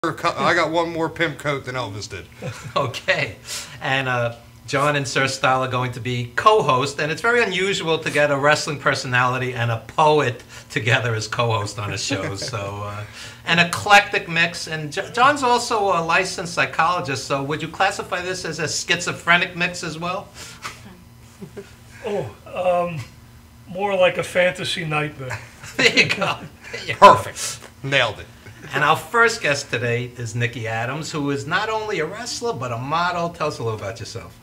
I got one more pimp coat than Elvis did. Okay. And John and Sir Style are going to be co-host, and it's very unusual to get a wrestling personality and a poet together as co-host on a show. So, an eclectic mix. And John's also a licensed psychologist, so would you classify this as a schizophrenic mix as well? More like a fantasy nightmare. There you go. Perfect. Nailed it. And our first guest today is Nikki Adams, who is not only a wrestler, but a model. Tell us a little about yourself.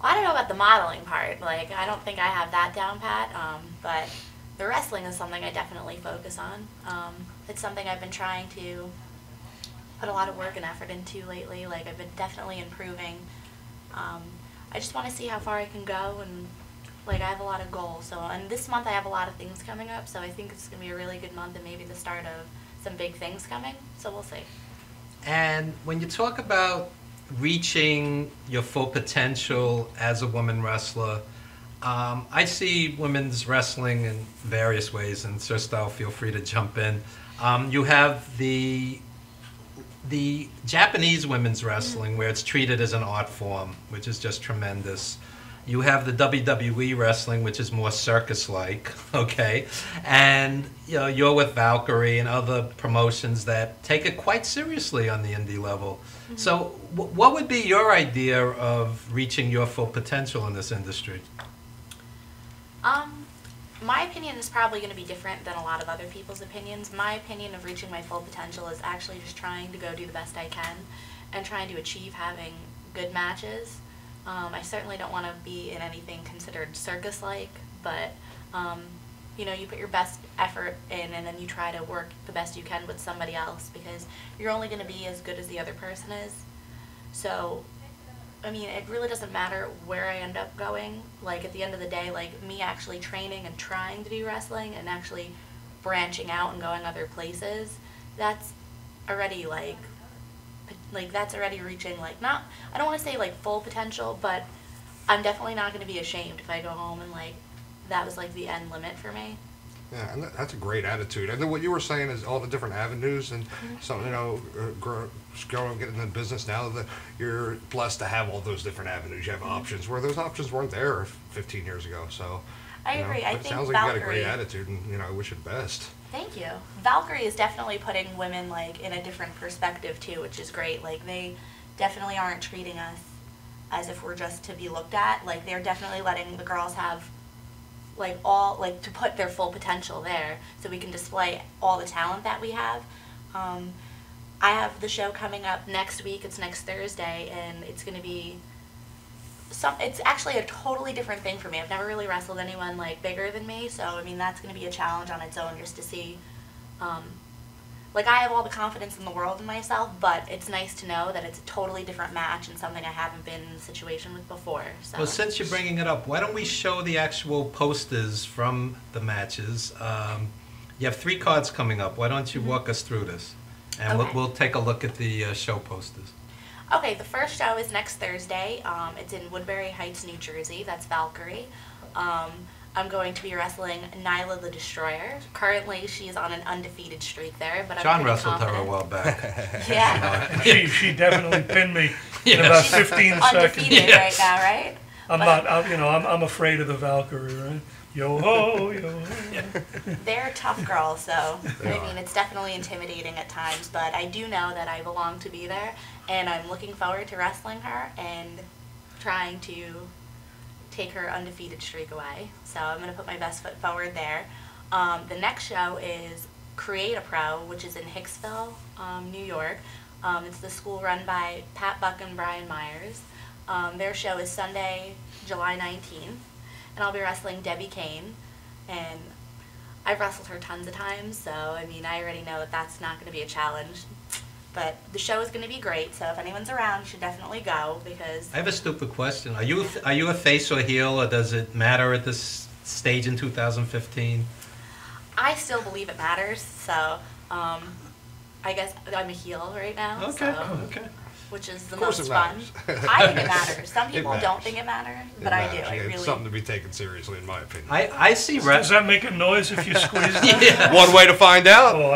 Well, I don't know about the modeling part. Like, I don't think I have that down pat, but the wrestling is something I definitely focus on. It's something I've been trying to put a lot of work and effort into lately. Like, I've been definitely improving. I just want to see how far I can go, and like, I have a lot of goals. So, and this month I have a lot of things coming up, so I think it's going to be a really good month and maybe the start of some big things coming. So we'll see. And when you talk about reaching your full potential as a woman wrestler, I see women's wrestling in various ways, and Sir Style, feel free to jump in. You have the Japanese women's wrestling, where it's treated as an art form, which is just tremendous. You have the WWE wrestling, which is more circus-like, okay? And you're with Valkyrie and other promotions that take it quite seriously on the indie level. Mm-hmm. So what would be your idea of reaching your full potential in this industry? My opinion is probably going to be different than a lot of other people's opinions. My opinion of reaching my full potential is actually just trying to go do the best I can and trying to achieve having good matches. I certainly don't want to be in anything considered circus-like, but, you put your best effort in and then you try to work the best you can with somebody else, because you're only going to be as good as the other person is. So, I mean, it really doesn't matter where I end up going. Like, at the end of the day, like, me actually training and trying to do wrestling and actually branching out and going other places, that's already, like, that's already reaching, like, not, I don't want to say, like, full potential, but I'm definitely not going to be ashamed if I go home and, like, that was, like, the end limit for me. Yeah, and that's a great attitude. And then what you were saying is all the different avenues, and so, getting into business now, that you're blessed to have all those different avenues. You have options where those options weren't there 15 years ago. So I agree. I it think sounds like Valkyrie, you got a great attitude, and I wish you the best. Thank you. Valkyrie is definitely putting women, like, in a different perspective too, which is great. Like, they definitely aren't treating us as if we're just to be looked at. Like, they're definitely letting the girls have, like, to put their full potential there so we can display all the talent that we have. I have the show coming up next week. It's next Thursday, and it's going to be it's actually a totally different thing for me. I've never really wrestled anyone, like, bigger than me, so, I mean, that's going to be a challenge on its own, just to see, like, I have all the confidence in the world in myself, but it's nice to know that it's a totally different match and something I haven't been in a situation with before. So. Well, since you're bringing it up, why don't we show the actual posters from the matches? You have 3 cards coming up. Why don't you walk us through this? And Okay. we'll take a look at the show posters. Okay, the first show is next Thursday. It's in Woodbury Heights, New Jersey. That's Valkyrie. I'm going to be wrestling Nyla the Destroyer. Currently, she's on an undefeated streak there, but John I'm wrestled confident. her a while back. Yeah. She definitely pinned me in about 15 seconds. Undefeated right now, right? I'm afraid of the Valkyrie, right? Yo ho, yo ho. They're tough girls, so I mean, it's definitely intimidating at times, but I do know that I belong to be there, and I'm looking forward to wrestling her and trying to take her undefeated streak away. So I'm going to put my best foot forward there. The next show is Create a Pro, which is in Hicksville, New York. It's the school run by Pat Buck and Brian Myers. Their show is Sunday, July 19th. And I'll be wrestling Debbie Kane, and I've wrestled her tons of times, so, I mean, I already know that that's not going to be a challenge. But the show is going to be great, so if anyone's around, you should definitely go, because... I have a stupid question. Are you a face or heel, or does it matter at this stage in 2015? I still believe it matters, so I guess I'm a heel right now. Okay, so. okay. which is the Of course most it fun. matters. I think it matters. Some It people don't matters. think it matters, It but I do. matters. I It's really. something to be taken seriously, in my opinion. I see Does that make a noise if you squeeze it? Yeah. One way to find out. Oh,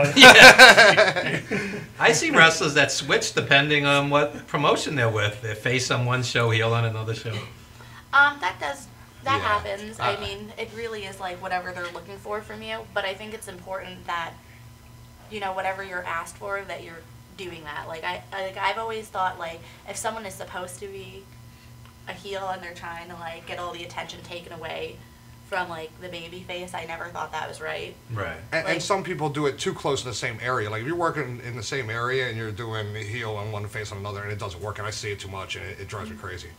I see wrestlers that switch depending on what promotion they're with. They face on one show, heel on another show. That Yeah. happens. I mean, it really is like whatever they're looking for from you. But I think it's important that, you know, whatever you're asked for, that you're doing that. Like I've always thought, like, if someone is supposed to be a heel and they're trying to like get all the attention taken away from like the baby face, I never thought that was right. Right. And Like- some people do it too close in the same area. Like if you're working in the same area and you're doing the heel on one face on another, and it doesn't work, and I see it too much, and it drives me crazy.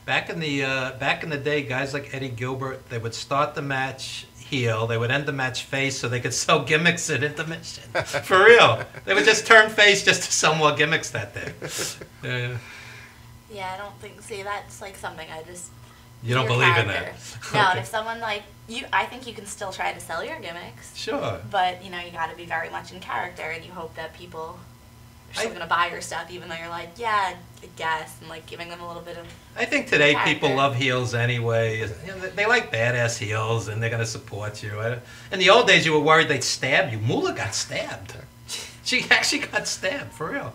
Back in the day, guys like Eddie Gilbert, they would start the match heel, they would end the match face, so they could sell gimmicks at intermission. For real, they would just turn face just to sell more gimmicks that day. Yeah. Yeah, I don't think. See, that's like something I just. You don't your believe in character. that? No, Okay. if someone like you, I think you can still try to sell your gimmicks. Sure. But, you know, you got to be very much in character, and you hope that people are still going to buy your stuff, even though you're like, yeah, I guess, and like giving them a little bit of. I think today people Character. love heels anyway. You know, they like badass heels, and they're going to support you. In the old days, you were worried they'd stab you. Moolah got stabbed. She actually got stabbed, for real.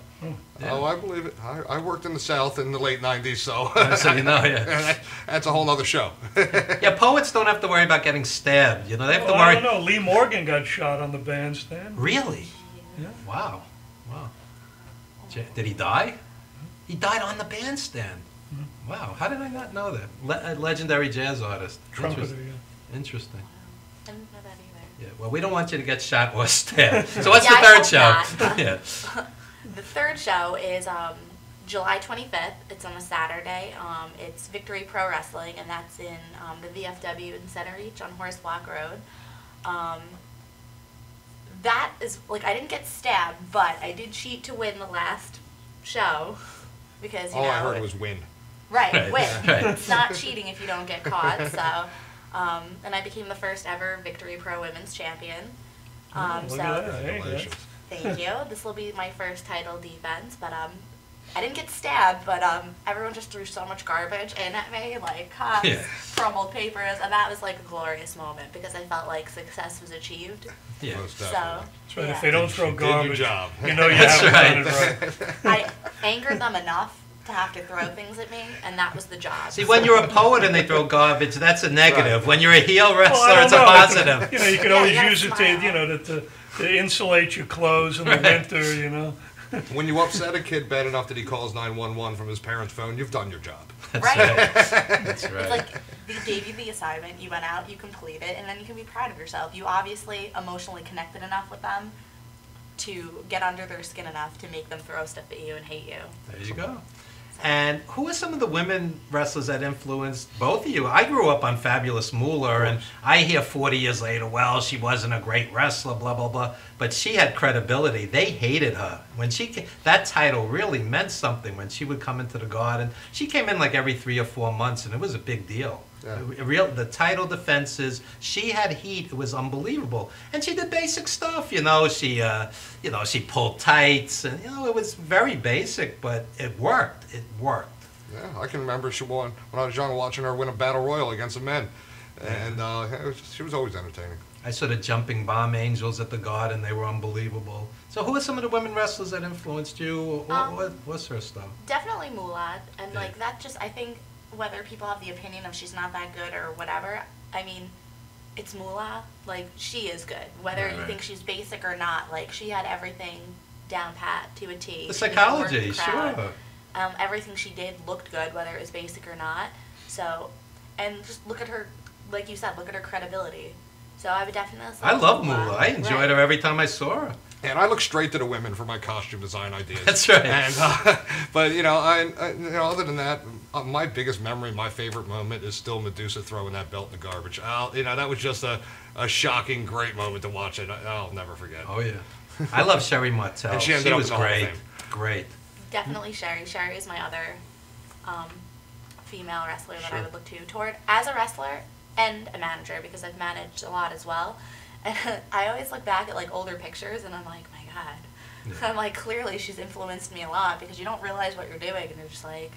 Yeah. Oh, I believe it. I worked in the South in the late 90s, so. So you know, yeah. That's a whole other show. Yeah, poets don't have to worry about getting stabbed. You know, they have to Well, I worry. don't know. Lee Morgan got shot on the bandstand. Really? Yeah. Wow. Wow. Did he die? He died on the bandstand. Wow. How did I not know that? A legendary jazz artist. Trumpeter, Interesting. yeah. Interesting. I didn't know that either. Yeah. Well, we don't want you to get shot or stabbed. So what's Yeah, the I third hope show? not. Yeah. The third show is July 25th. It's on a Saturday. It's Victory Pro Wrestling, and that's in the VFW in Center Reach on Horse Block Road. That is, like, I didn't get stabbed, but I did cheat to win the last show because, you All know. I heard was win. Right, Right, win. right. It's not cheating if you don't get caught. So, and I became the first ever Victory Pro Women's Champion. Look So, at that. Hey, Congratulations. thank you. This will be my first title defense, but I didn't get stabbed, but everyone just threw so much garbage in at me, like cups, Yeah. crumbled papers, and that was like a glorious moment because I felt like success was achieved. Yeah. Most So, definitely. That's right. yeah. If they don't throw You did your garbage, job. you know you That's haven't right. done it right. I angered them enough to have to throw things at me, and that was the job. See, when you're a poet and they throw garbage, that's a negative. Right. When you're a heel wrestler, Well, I don't it's a know. positive. You know, you can Yeah, always you gotta use it to, smile. you know, to insulate your clothes in the winter, you know. When you upset a kid bad enough that he calls 911 from his parents' phone, you've done your job. Right? That's It's right. like they gave you the assignment, you went out, you complete it, and then you can be proud of yourself. You obviously emotionally connected enough with them to get under their skin enough to make them throw stuff at you and hate you. There you go. And who are some of the women wrestlers that influenced both of you? I grew up on Fabulous Moolah, and I hear 40 years later, well, she wasn't a great wrestler, blah, blah, blah. But she had credibility. They hated her. When that title really meant something when she would come into the garden. She came in like every 3 or 4 months, and it was a big deal. Yeah. The title defenses, she had heat. It was unbelievable, and she did basic stuff. She pulled tights, and it was very basic, but it worked. It worked. Yeah, I can remember she won when I was young, watching her win a battle royal against the men, and she was always entertaining. I saw the jumping bomb angels at the Garden. They were unbelievable. So who are some of the women wrestlers that influenced you? What's her stuff? Definitely Moolah, and Yeah. like that just, I think whether people have the opinion of she's not that good or whatever, I mean, it's Moolah. Like, she is good. Whether Right, you right. think she's basic or not, like, she had everything down pat to a T. The She knew how to work psychology, the crowd. sure. Everything she did looked good, whether it was basic or not. So, and just look at her, like you said, look at her credibility. So I would definitely say I love Moolah. I enjoyed Right. her every time I saw her. And I look straight to the women for my costume design ideas. That's right. And but other than that, my biggest memory, my favorite moment is still Medusa throwing that belt in the garbage. That was just a shocking, great moment to watch it. I'll never forget. Oh yeah. I love Sherry Martel. And she ended up was in the Hall of great. Fame. Great. Definitely Sherry. Sherry is my other female wrestler that I Sure. would look to toward as a wrestler and a manager, because I've managed a lot as well. And I always look back at like older pictures and I'm like, my God, I'm like, clearly she's influenced me a lot because you don't realize what you're doing and you're just like,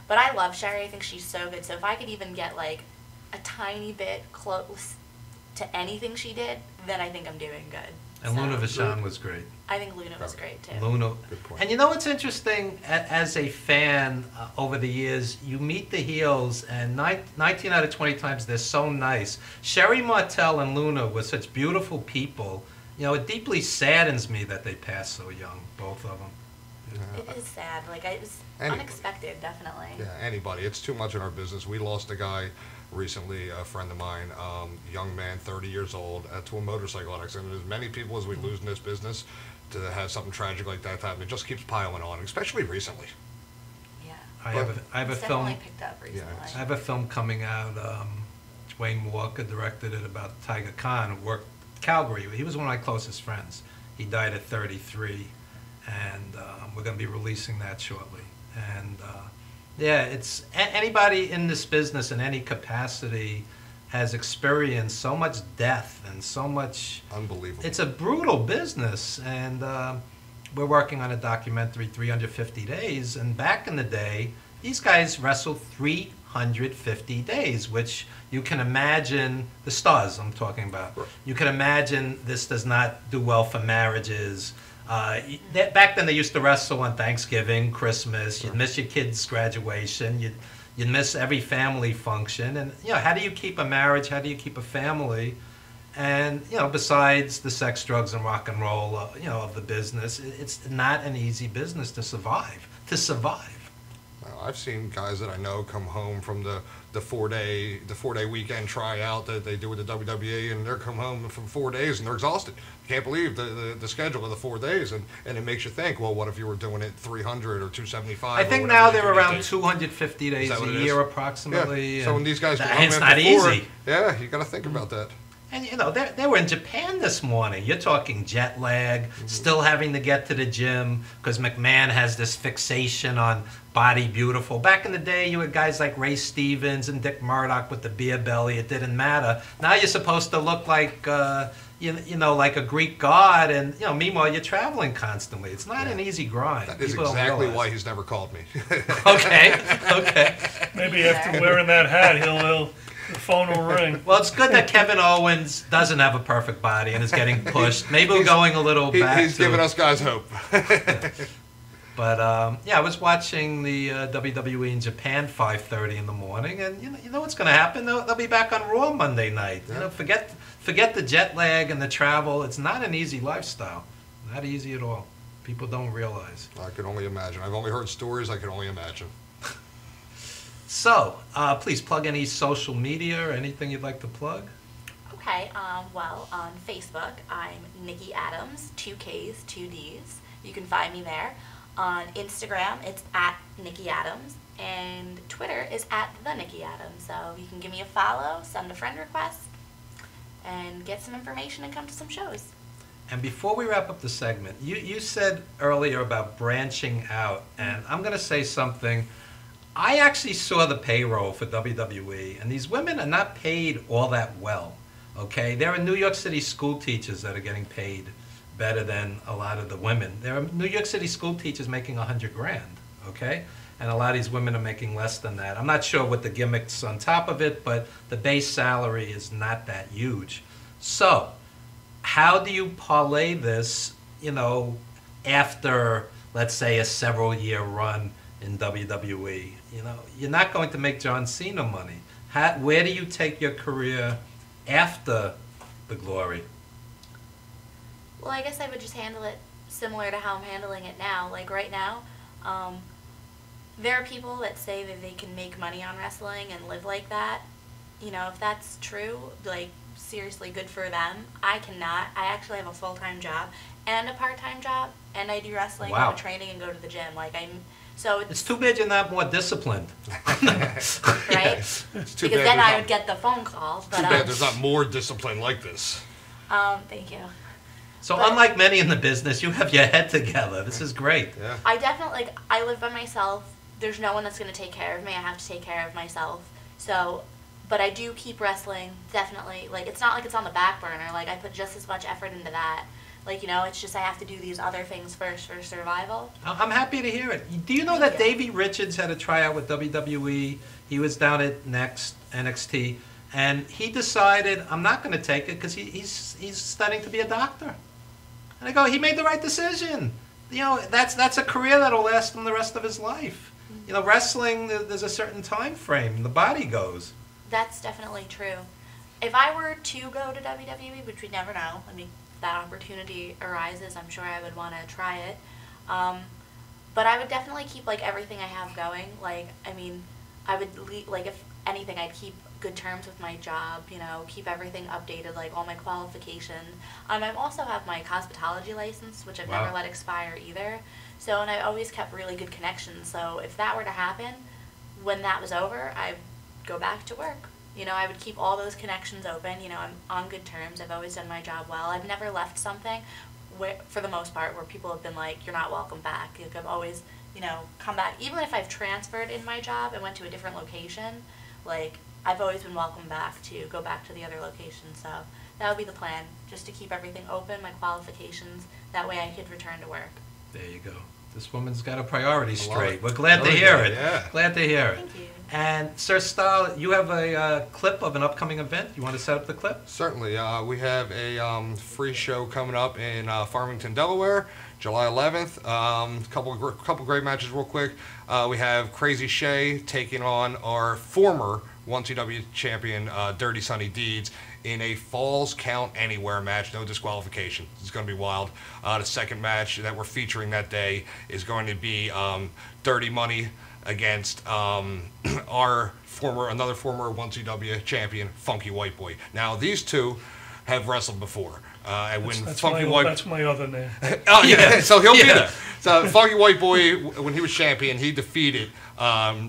but I love Sherry. I think she's so good. So if I could even get like a tiny bit close to anything she did, then I think I'm doing good. And So, Luna Vachon was great. I think Luna was great too. Luna. Good point. And you know what's interesting? As a fan over the years, you meet the heels, and 19 out of 20 times they're so nice. Sherry Martel and Luna were such beautiful people. You know, it deeply saddens me that they passed so young, both of them. It is sad. Like, it was Anybody. unexpected, definitely. Yeah, anybody. It's too much in our business. We lost a guy recently, a friend of mine, young man, 30 years old, to a motorcycle accident. As many people as we lose in this business, to have something tragic like that happen, it just keeps piling on, especially recently. Yeah. I have a It's film. definitely picked up recently. I have a film coming out. Dwayne Walker directed it about Tiger Khan, who worked Calgary. He was one of my closest friends. He died at 33, and we're going to be releasing that shortly. And yeah, it's anybody in this business in any capacity has experienced so much death and so much. Unbelievable. It's a brutal business, and we're working on a documentary, 350 Days, and back in the day, these guys wrestled 350 days, which you can imagine, the stars I'm talking about, Right. you can imagine this does not do well for marriages. Back then they used to wrestle on Thanksgiving, Christmas, you'd miss your kid's graduation, you'd miss every family function, and you know, how do you keep a marriage, how do you keep a family? And you know, besides the sex, drugs, and rock and roll, you know, of the business, it's not an easy business to survive. I've seen guys that I know come home from the 4-day weekend tryout that they do with the WWE, and they're come home from 4 days and they're exhausted. You can't believe the schedule of the 4 days, and it makes you think, well, what if you were doing it 300 or 275? I think now they're around 250 days that what a it year is? approximately. Yeah. So when these guys come and it's in not before, easy. Yeah, you got to think about that. And you know, they were in Japan this morning. You're talking jet lag, still having to get to the gym because McMahon has this fixation on body beautiful. Back in the day, you had guys like Ray Stevens and Dick Murdoch with the beer belly. It didn't matter. Now you're supposed to look like you know, like a Greek god, and you know, meanwhile you're traveling constantly. It's not an easy grind. That is People don't exactly realize. why he's never called me. Okay. Maybe after wearing that hat, the phone will ring. Well, it's good that Kevin Owens doesn't have a perfect body and is getting pushed. Maybe we're going a little back. He's giving us guys hope. But yeah, I was watching the WWE in Japan 5:30 in the morning, and you know what's going to happen? They'll be back on Raw Monday night. You know, forget the jet lag and the travel. It's not an easy lifestyle. Not easy at all. People don't realize. I can only imagine. I've only heard stories. I can only imagine. So, please plug any social media or anything you'd like to plug. Okay, well, on Facebook, I'm Nikki Adams, 2 Ks, 2 Ds. You can find me there. On Instagram, it's at Nikki Adams, and Twitter is at the Nikki Adams. So you can give me a follow, send a friend request, and get some information and come to some shows. And before we wrap up the segment, you said earlier about branching out, and I'm going to say something. I actually saw the payroll for WWE, and these women are not paid all that well, okay? There are New York City school teachers that are getting paid better than a lot of the women. There are New York City school teachers making $100,000, okay? And a lot of these women are making less than that. I'm not sure what the gimmick's on top of it, but the base salary is not that huge. So, how do you parlay this, you know, after, let's say, a several-year run in WWE? You know, you're not going to make John Cena money. Where do you take your career after the glory? Well, I guess I would just handle it similar to how I'm handling it now. Like right now, there are people that say that they can make money on wrestling and live like that. You know, if that's true, like, seriously, good for them. I cannot. I actually have a full-time job and a part-time job, and I do wrestling, Wow. go to training, and go to the gym. Like, It's too bad you're not more disciplined. right? It's too Because bad then there's I not- would get the phone calls. But Too bad there's not more discipline like this. thank you. So But- unlike many in the business, you have your head together. This is great. Yeah. I definitely, like, I live by myself. There's no one that's going to take care of me. I have to take care of myself. So, but I do keep wrestling, definitely. Like, it's not like it's on the back burner. Like, I put just as much effort into that. Like, you know, it's just I have to do these other things first for survival. I'm happy to hear it. Do you know that Davey Richards had a tryout with WWE? He was down at NXT, and he decided, I'm not going to take it because he's studying to be a doctor. And I go, he made the right decision. You know, that's a career that'll last him the rest of his life. You know, wrestling, there's a certain time frame. The body goes. That's definitely true. If I were to go to WWE, which we never know, I mean, that opportunity arises, I'm sure I would want to try it. But I would definitely keep, like, everything I have going. Like, I mean, I would, like, if anything, I'd keep good terms with my job, you know, keep everything updated, like, all my qualifications. I also have my cosmetology license, which I've never let expire either. So, and I always kept really good connections. So if that were to happen, when that was over, I'd go back to work. You know, I would keep all those connections open. You know, I'm on good terms. I've always done my job well. I've never left something, where, for the most part, where people have been like, you're not welcome back. Like, I've always, you know, come back. Even if I've transferred in my job and went to a different location, like, I've always been welcome back to go back to the other location. So that would be the plan, just to keep everything open, my qualifications. That way I could return to work. There you go. This woman's got her priorities straight. We're glad to hear it. Yeah. Glad to hear it. Thank you. And Sir Stahl, you have a clip of an upcoming event. You want to set up the clip? Certainly. We have a free show coming up in Farmington, Delaware, July 11th. Couple great matches real quick. We have Crazy Shay taking on our former 1CW champion, Dirty Sunny Deeds, in a Falls Count Anywhere match, no disqualification. It's going to be wild. The second match that we're featuring that day is going to be Dirty Money against another former 1CW champion, Funky White Boy. Now, these two have wrestled before. That's my other name. Oh, yeah, so he'll be there. So Funky White Boy, when he was champion, he defeated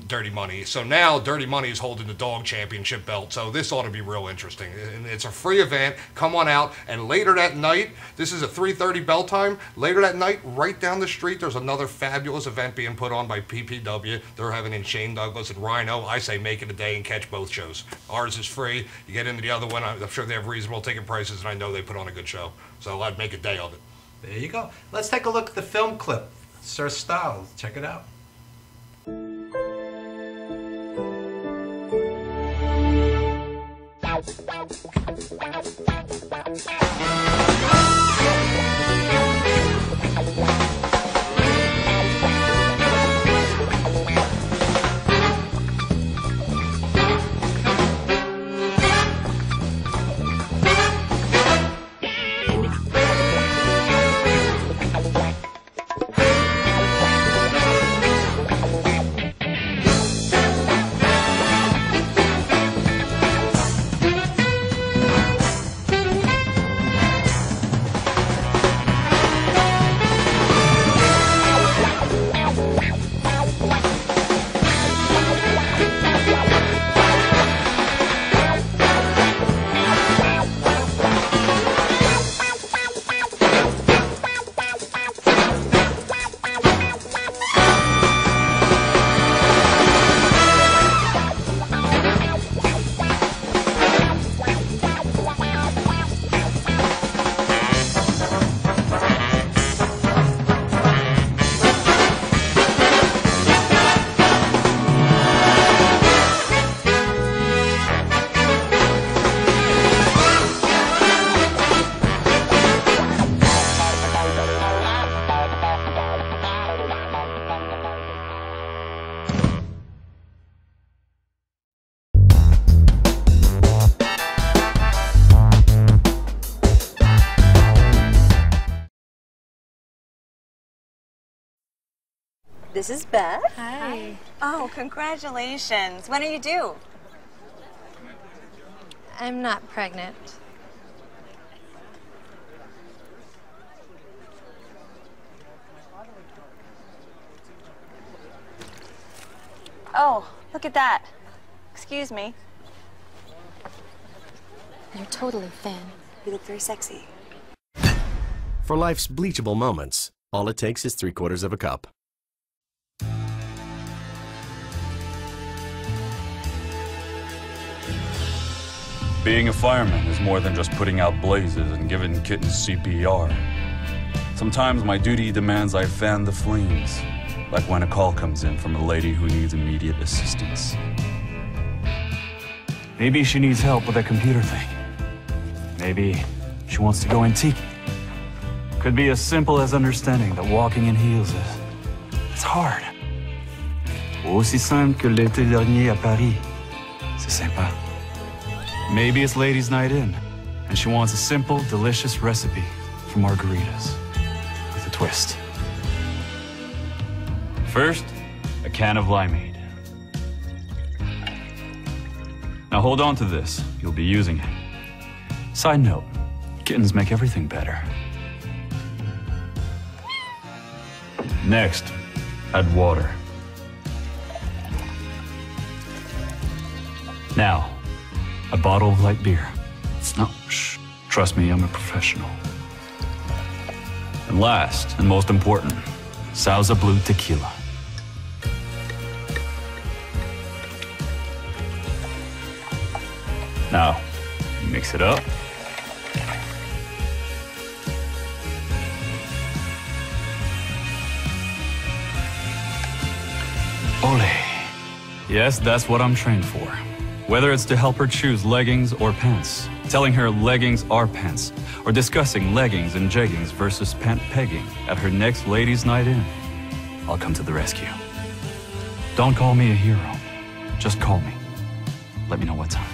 Dirty Money. So now Dirty Money is holding the dog championship belt. So this ought to be real interesting. And it's a free event. Come on out. And later that night, this is a 3:30 bell time. Later that night, right down the street, there's another fabulous event being put on by PPW. They're having in Shane Douglas and Rhino. I say make it a day and catch both shows. Ours is free. You get into the other one. I'm sure they have reasonable ticket prices, and I know they put on a good show. So I'd make a day of it. There you go. Let's take a look at the film clip. Sir Stahl, check it out. This is Beth. Hi. Oh, congratulations. When are you due? I'm not pregnant. Oh, look at that. Excuse me. You're totally thin. You look very sexy. For life's bleachable moments, all it takes is 3/4 of a cup. Being a fireman is more than just putting out blazes and giving kittens CPR. Sometimes my duty demands I fan the flames, like when a call comes in from a lady who needs immediate assistance. Maybe she needs help with that computer thing. Maybe she wants to go antique. Could be as simple as understanding that walking in heels it's hard. Aussi simple que l'été dernier à Paris. C'est sympa. Maybe it's ladies' night in, and she wants a simple, delicious recipe for margaritas with a twist. First, a can of limeade. Now hold on to this. You'll be using it. Side note, kittens make everything better. Next, add water. Now, a bottle of light beer. No, shh. Trust me, I'm a professional. And last, and most important, Sauza Blue tequila. Now, mix it up. Ole. Yes, that's what I'm trained for. Whether it's to help her choose leggings or pants, telling her leggings are pants, or discussing leggings and jeggings versus pant pegging at her next ladies' night in, I'll come to the rescue. Don't call me a hero. Just call me. Let me know what time.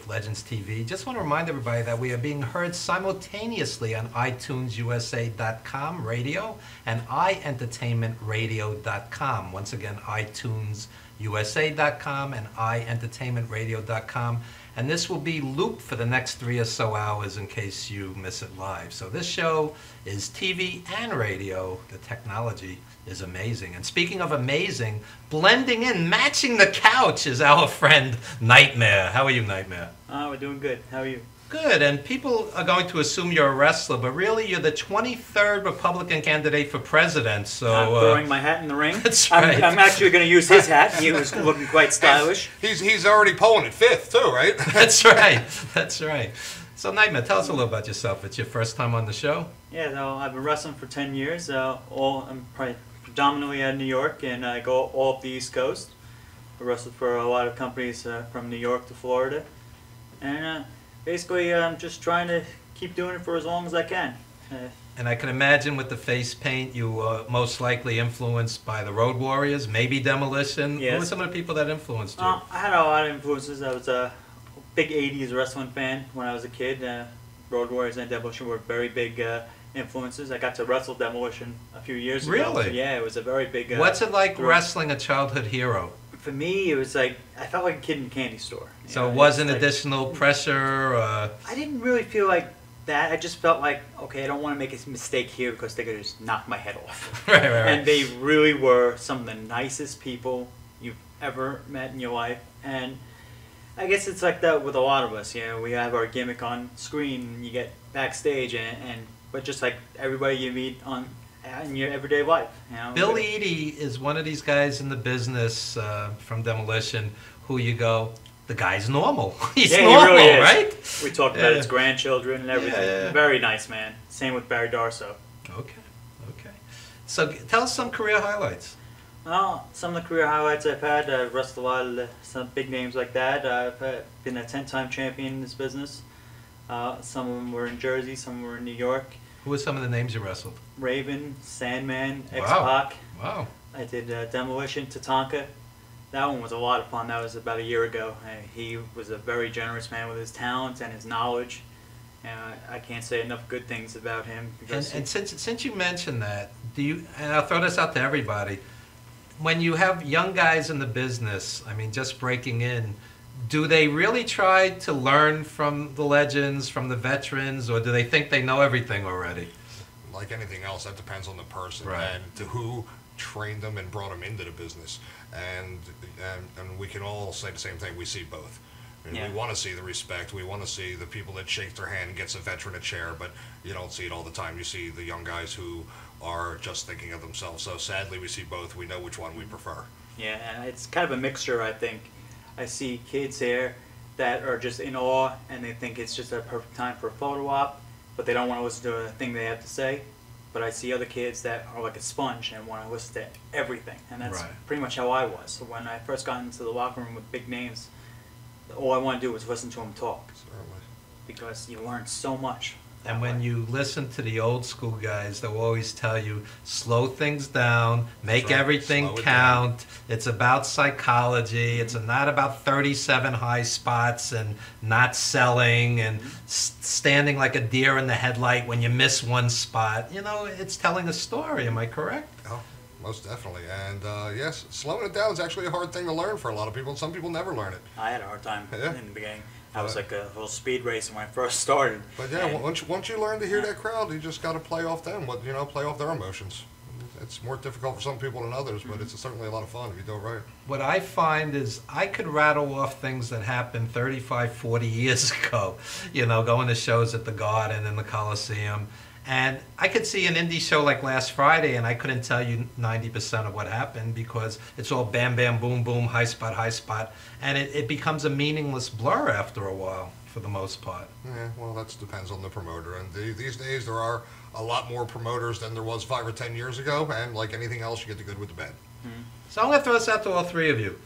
Legends TV. Just want to remind everybody that we are being heard simultaneously on iTunesusa.com radio and iEntertainmentRadio.com. Once again, iTunesusa.com and iEntertainmentRadio.com. And this will be looped for the next 3 or so hours in case you miss it live. So this show is TV and radio. The technology is amazing. And speaking of amazing, blending in, matching the couch is our friend Nightmare. How are you, Nightmare? We're doing good. How are you? Good. And people are going to assume you're a wrestler, but really you're the 23rd Republican candidate for president. So I'm throwing my hat in the ring. That's right. I'm actually going to use his hat. He was looking quite stylish. He's already polling at 5th too, right? That's right. That's right. So Nightmare, tell us a little about yourself. It's your first time on the show? Yeah, so I've been wrestling for 10 years. I'm predominantly out of New York, and I go all up the East Coast. I wrestled for a lot of companies from New York to Florida. And basically, I'm just trying to keep doing it for as long as I can. And I can imagine with the face paint, you were most likely influenced by the Road Warriors, maybe Demolition. Yes. Who were some of the people that influenced you? I had a lot of influences. I was a big 80s wrestling fan when I was a kid. Road Warriors and Demolition were very big influences. I got to wrestle Demolition a few years ago. Really? Yeah, it was a very big... What's it like wrestling a childhood hero? For me, it was like, I felt like a kid in a candy store. So it wasn't additional pressure? I didn't really feel like that. I just felt like, okay, I don't want to make a mistake here because they could just knock my head off. Right. And they really were some of the nicest people you've ever met in your life. And I guess it's like that with a lot of us. You know, we have our gimmick on screen, you get backstage, but just like everybody you meet in your everyday life. You know? Bill Eadie is one of these guys in the business from Demolition who you go, the guy's normal. He's normal, he really is. Right? We talked about his grandchildren and everything. Yeah. Very nice man. Same with Barry Darso. Okay. So tell us some career highlights. Well, some of the career highlights I've had, I've wrestled a lot of some big names like that. I've been a 10-time champion in this business. Some of them were in Jersey, some were in New York. Who were some of the names you wrestled? Raven, Sandman, Wow. X-Pac. Wow. I did Demolition, Tatanka, That one was a lot of fun. That was about a year ago. He was a very generous man with his talents and his knowledge. And I can't say enough good things about him. And since you mentioned that, do you? And I'll throw this out to everybody. When you have young guys in the business, I mean, just breaking in, do they really try to learn from the legends, from the veterans, or do they think they know everything already? Like anything else, that depends on the person Right. and to who trained them and brought them into the business. And we can all say the same thing. We see both. I mean, Yeah. We want to see the respect. We want to see the people that shake their hand and gets a veteran a chair, but you don't see it all the time. You see the young guys who are just thinking of themselves. So sadly, we see both. We know which one we prefer. Yeah, and it's kind of a mixture, I think. I see kids here that are just in awe, and they think it's just a perfect time for a photo op, but they don't want to listen to a thing they have to say. But I see other kids that are like a sponge and want to listen to everything, and that's Right. pretty much how I was. So when I first got into the locker room with big names, all I want to do was listen to them talk, Certainly. because you learn so much. that And when way. you listen to the old school guys, they'll always tell you, slow things down, make That's right. everything Slow it count. It's about psychology. It's not about 37 high spots and not selling and standing like a deer in the headlight when you miss one spot. You know, it's telling a story. Am I correct? Oh, most definitely. And yes, slowing it down is actually a hard thing to learn for a lot of people. Some people never learn it. I had a hard time Yeah. in the beginning. I was like a little speed racer when I first started. But yeah, And- once you learn to hear that crowd, you just got to play off them. Play off their emotions. It's more difficult for some people than others, but it's certainly a lot of fun if you do it right. What I find is I could rattle off things that happened 35, 40 years ago, going to shows at the Garden and the Coliseum. And I could see an indie show like last Friday, and I couldn't tell you 90% of what happened because it's all bam, bam, boom, boom, high spot. And it becomes a meaningless blur after a while, for the most part. Yeah, well, that depends on the promoter. And these days, there are a lot more promoters than there was 5 or 10 years ago. And like anything else, you get the good with the bad. So I'm going to throw this out to all three of you.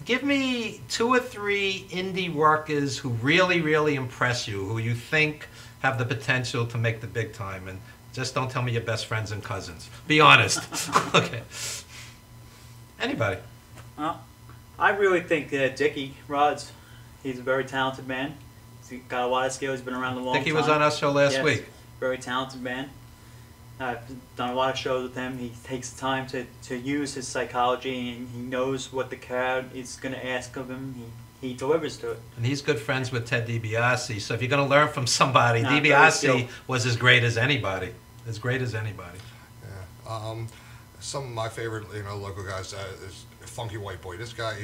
Give me 2 or 3 indie workers who really, really impress you, who you think have the potential to make the big time. And just don't tell me your best friends and cousins. Be honest. Okay. Anybody? Well, I really think that Dickie Rods, he's a very talented man. He's got a lot of skills. He's been around a long time. Dickie was on our show last Yes, week. Very talented man. I've done a lot of shows with him. He takes time to use his psychology, and he knows what the crowd is going to ask of him. He delivers to it. And he's good friends with Ted DiBiase. So if you're going to learn from somebody, Very DiBiase skilled. was as great as anybody. As great as anybody. Yeah. Some of my favorite, local guys is Funky White Boy. This guy,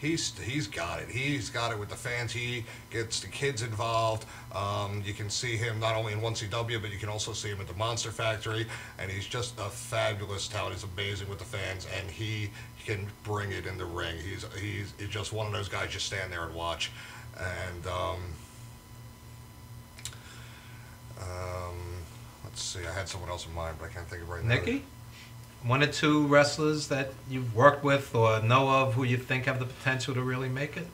he's got it. He's got it with the fans. He gets the kids involved. You can see him not only in 1CW, but you can also see him at the Monster Factory. And he's just a fabulous talent. He's amazing with the fans, and he can bring it in the ring. He's just one of those guys. Just stand there and watch. And let's see. I had someone else in mind, but I can't think of it right now. Nikki? 1 or 2 wrestlers that you've worked with or know of who you think have the potential to really make it?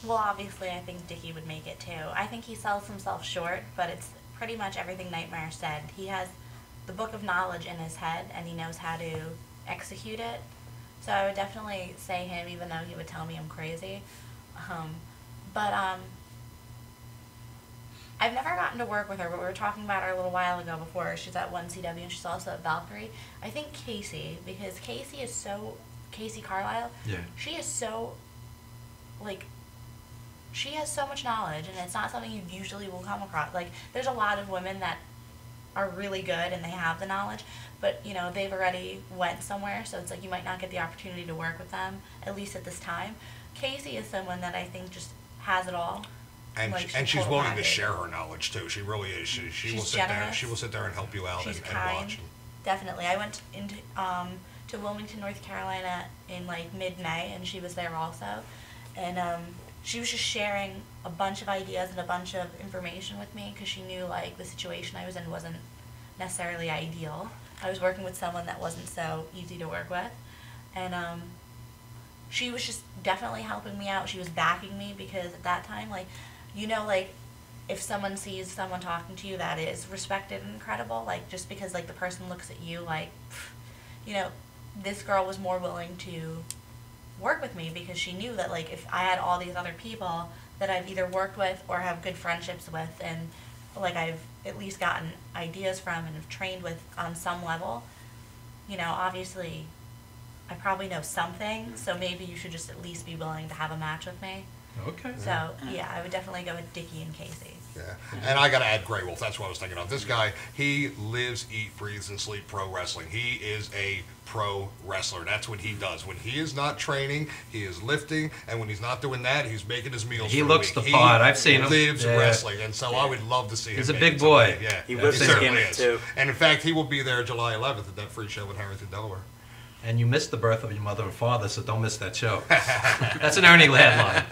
Well, obviously, I think Dickie would make it too. I think he sells himself short, but it's pretty much everything Nightmare said. He has the book of knowledge in his head, and he knows how to execute it. So I would definitely say him, even though he would tell me I'm crazy. But I've never gotten to work with her, but we were talking about her a little while ago before. She's at 1CW, and she's also at Valkyrie. I think Casey, because Casey Carlisle, Yeah. she is so, she has so much knowledge, and it's not something you usually will come across. Like, there's a lot of women that are really good, and they have the knowledge, but, they've already went somewhere, so it's like you might not get the opportunity to work with them, at least at this time. Casey is someone that I think just has it all. And Like, and she's total willing to package. share her knowledge too. She really is. She will She's sit there. generous. She will sit there and help you out She's and kind. watch. Definitely. I went into to Wilmington, North Carolina in mid-May, and she was there also. And she was just sharing a bunch of ideas and a bunch of information with me because she knew the situation I was in wasn't necessarily ideal. I was working with someone that wasn't so easy to work with, and she was just definitely helping me out. She was backing me because at that time, if someone sees someone talking to you that is respected and credible, just because the person looks at you this girl was more willing to work with me because she knew that like if I had all these other people that I've either worked with or have good friendships with, and like I've at least gotten ideas from and have trained with on some level, you know, obviously I probably know something, so maybe you should just at least be willing to have a match with me. Okay. So yeah, I would definitely go with Dickie and Casey. Yeah, and I got to add Grey Wolf. That's what I was thinking of. This guy, he lives, eat, breathes, and sleep pro wrestling. He is a pro wrestler. That's what he does. When he is not training, he is lifting, and when he's not doing that, he's making his meals. He for looks the the week. part. I've seen him. He lives Yeah. wrestling, and so I would love to see him. He's a make big it boy. someday. Yeah, He lives his certainly gimmick, is. too. And in fact, he will be there July 11th at that free show in Harrington, Delaware. And you missed the birth of your mother and father, so don't miss that show. That's an Ernie Ladd line.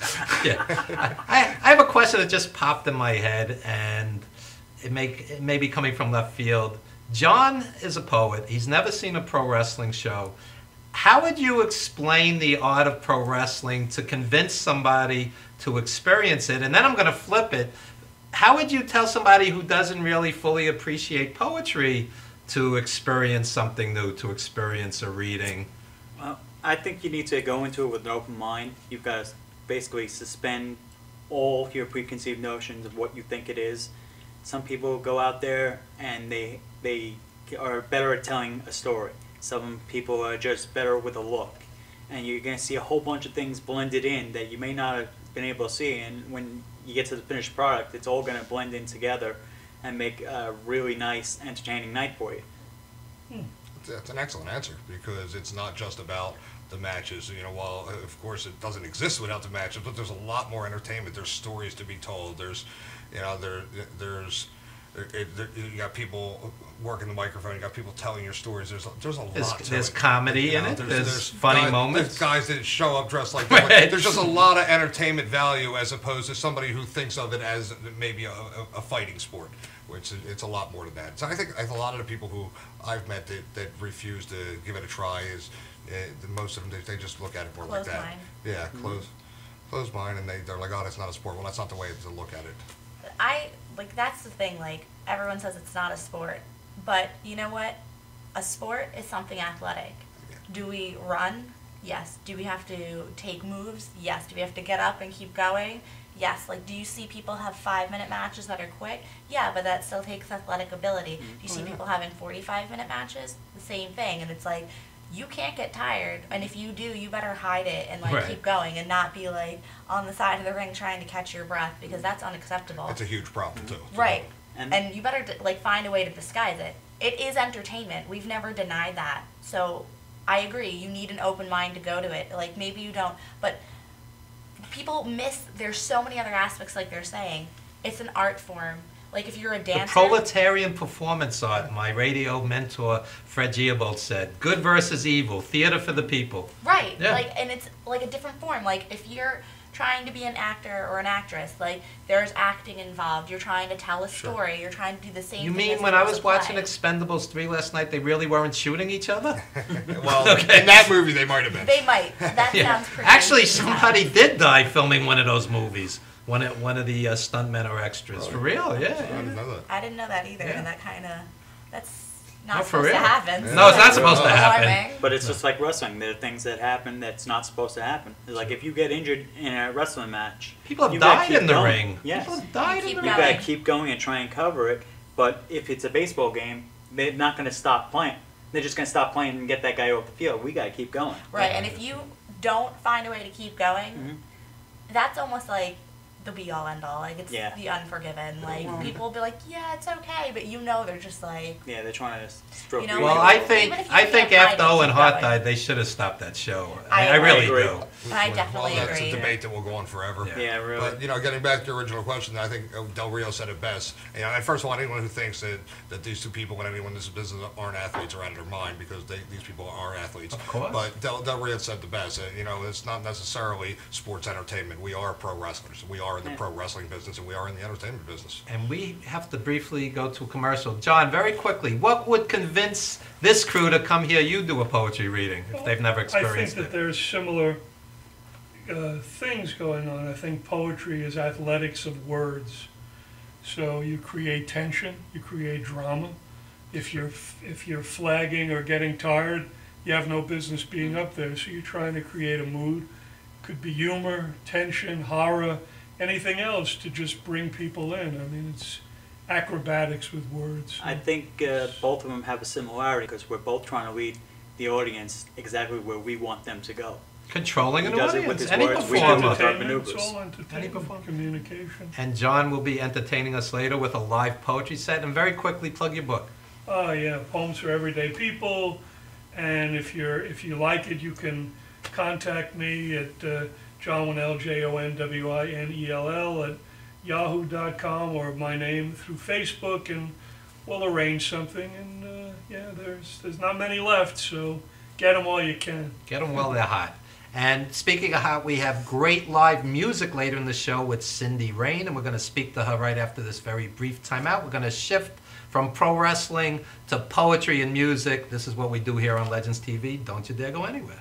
Yeah. I have a question that just popped in my head, and it may be coming from left field. John is a poet. He's never seen a pro wrestling show. How would you explain the art of pro wrestling to convince somebody to experience it? And then I'm going to flip it. How would you tell somebody who doesn't really fully appreciate poetry to experience something new, to experience a reading? I think you need to go into it with an open mind. You've got to basically suspend all your preconceived notions of what you think it is. Some people go out there and they are better at telling a story. Some people are just better with a look. And you're going to see a whole bunch of things blended in that you may not have been able to see. And when you get to the finished product, it's all going to blend in together and make a really nice, entertaining night for you. That's an excellent answer, because it's not just about the matches. You know, while of course it doesn't exist without the matches, but there's a lot more entertainment. There's stories to be told. There's, you know, you got people working the microphone. You got people telling your stories. There's a lot. There's to it. comedy in it. There's funny moments. There's guys that show up dressed like that. Right. There's just a lot of entertainment value as opposed to somebody who thinks of it as maybe a fighting sport. Which it's a lot more to that. So I think a lot of the people who I've met that refuse to give it a try is most of them they just look at it more like that. Mind. Yeah, closed mind, and they're like, oh, that's not a sport. Well, that's not the way to look at it. That's the thing, like, everyone says it's not a sport, but you know what? A sport is something athletic. Yeah. Do we run? Yes. Do we have to take moves? Yes. Do we have to get up and keep going? Yes. Like, do you see people have 5-minute matches that are quick? Yeah, but that still takes athletic ability. Do you see people having 45-minute matches? The same thing. And it's like, you can't get tired, and if you do, you better hide it and like Right. keep going and not be like on the side of the ring trying to catch your breath, because that's unacceptable. It's a huge problem too. Right. And- And you better like find a way to disguise it. It is entertainment. We've never denied that. So I agree. You need an open mind to go to it. Like, maybe you don't, but people miss. There's so many other aspects. Like they're saying, it's an art form. Like if you're a dancer. The proletarian performance art, my radio mentor Fred Giabold said, good versus evil, theater for the people. Right. Yeah. Like, and it's like a different form. Like if you're trying to be an actor or an actress, like there's acting involved. You're trying to tell a story. You're trying to do the same You thing. mean as when it I is was a play. watching Expendables 3 last night, they really weren't shooting each other? Well, Okay. in that movie, they might have been. They might. That Yeah. sounds pretty. Actually, interesting. somebody did die filming one of those movies. One of the stuntmen or extras. For real, I yeah. didn't know that. I didn't know that either, Yeah. and that kind of, that's No, not for supposed to real. happen. Yeah. No, it's not that's supposed to happen. alarming. But it's just like wrestling. There are things that happen that's not supposed to happen. It's like if you get injured in a wrestling match, People have you gotta died keep in the going. ring. Yes. People have died You in the keep You ring. going. gotta keep going and try and cover it. But if it's a baseball game, they're not gonna stop playing. They're just gonna stop playing and get that guy off the field. We gotta keep going. Right, and if you don't find a way to keep going, that's almost like the be-all, end-all. Like, it's Yeah. the unforgiven. Like, people will be like, yeah, it's okay, but you know they're just like, Yeah, they're trying to stroke You know, your Well, ego. I Even think if you after can't hide it, Owen keep Hart going. died, they should have stopped that show. I I really agree. do. I definitely Well, that's agree. a debate that will go on forever. Yeah. Yeah, really. But, you know, getting back to your original question, I think Del Rio said it best. You know, and first of all, anyone who thinks that these two people and anyone in this business aren't athletes are out of their mind, because these people are athletes. Of course. But Del Rio said the best. You know, it's not necessarily sports entertainment. We are pro wrestlers. We are in the pro wrestling business, and we are in the entertainment business. And we have to briefly go to a commercial. John, very quickly, what would convince this crew to come hear you do a poetry reading if they've never I think experienced that it? there's similar things going on. I think poetry is athletics of words. So you create tension, you create drama. If you're flagging or getting tired, you have no business being up there. So you're trying to create a mood. Could be humor, tension, horror, anything else to just bring people in. I mean, it's acrobatics with words. I think both of them have a similarity because we're both trying to lead the audience exactly where we want them to go. Controlling an He does it audience. with his Any words, we do performer. it with our Entertainment, it's maneuvers. all entertainment, communication. And John will be entertaining us later with a live poetry set. And very quickly, plug your book. Oh yeah, Poems for Everyday People. And if you like it, you can contact me at Johnwinell, JONWINELL, at yahoo.com, or my name through Facebook, and we'll arrange something. And yeah, there's not many left, so get them while you can. Get them while they're hot. And speaking of hot, we have great live music later in the show with Cindy Rain, and we're going to speak to her right after this very brief timeout. We're going to shift from pro wrestling to poetry and music. This is what we do here on Legends TV. Don't you dare go anywhere.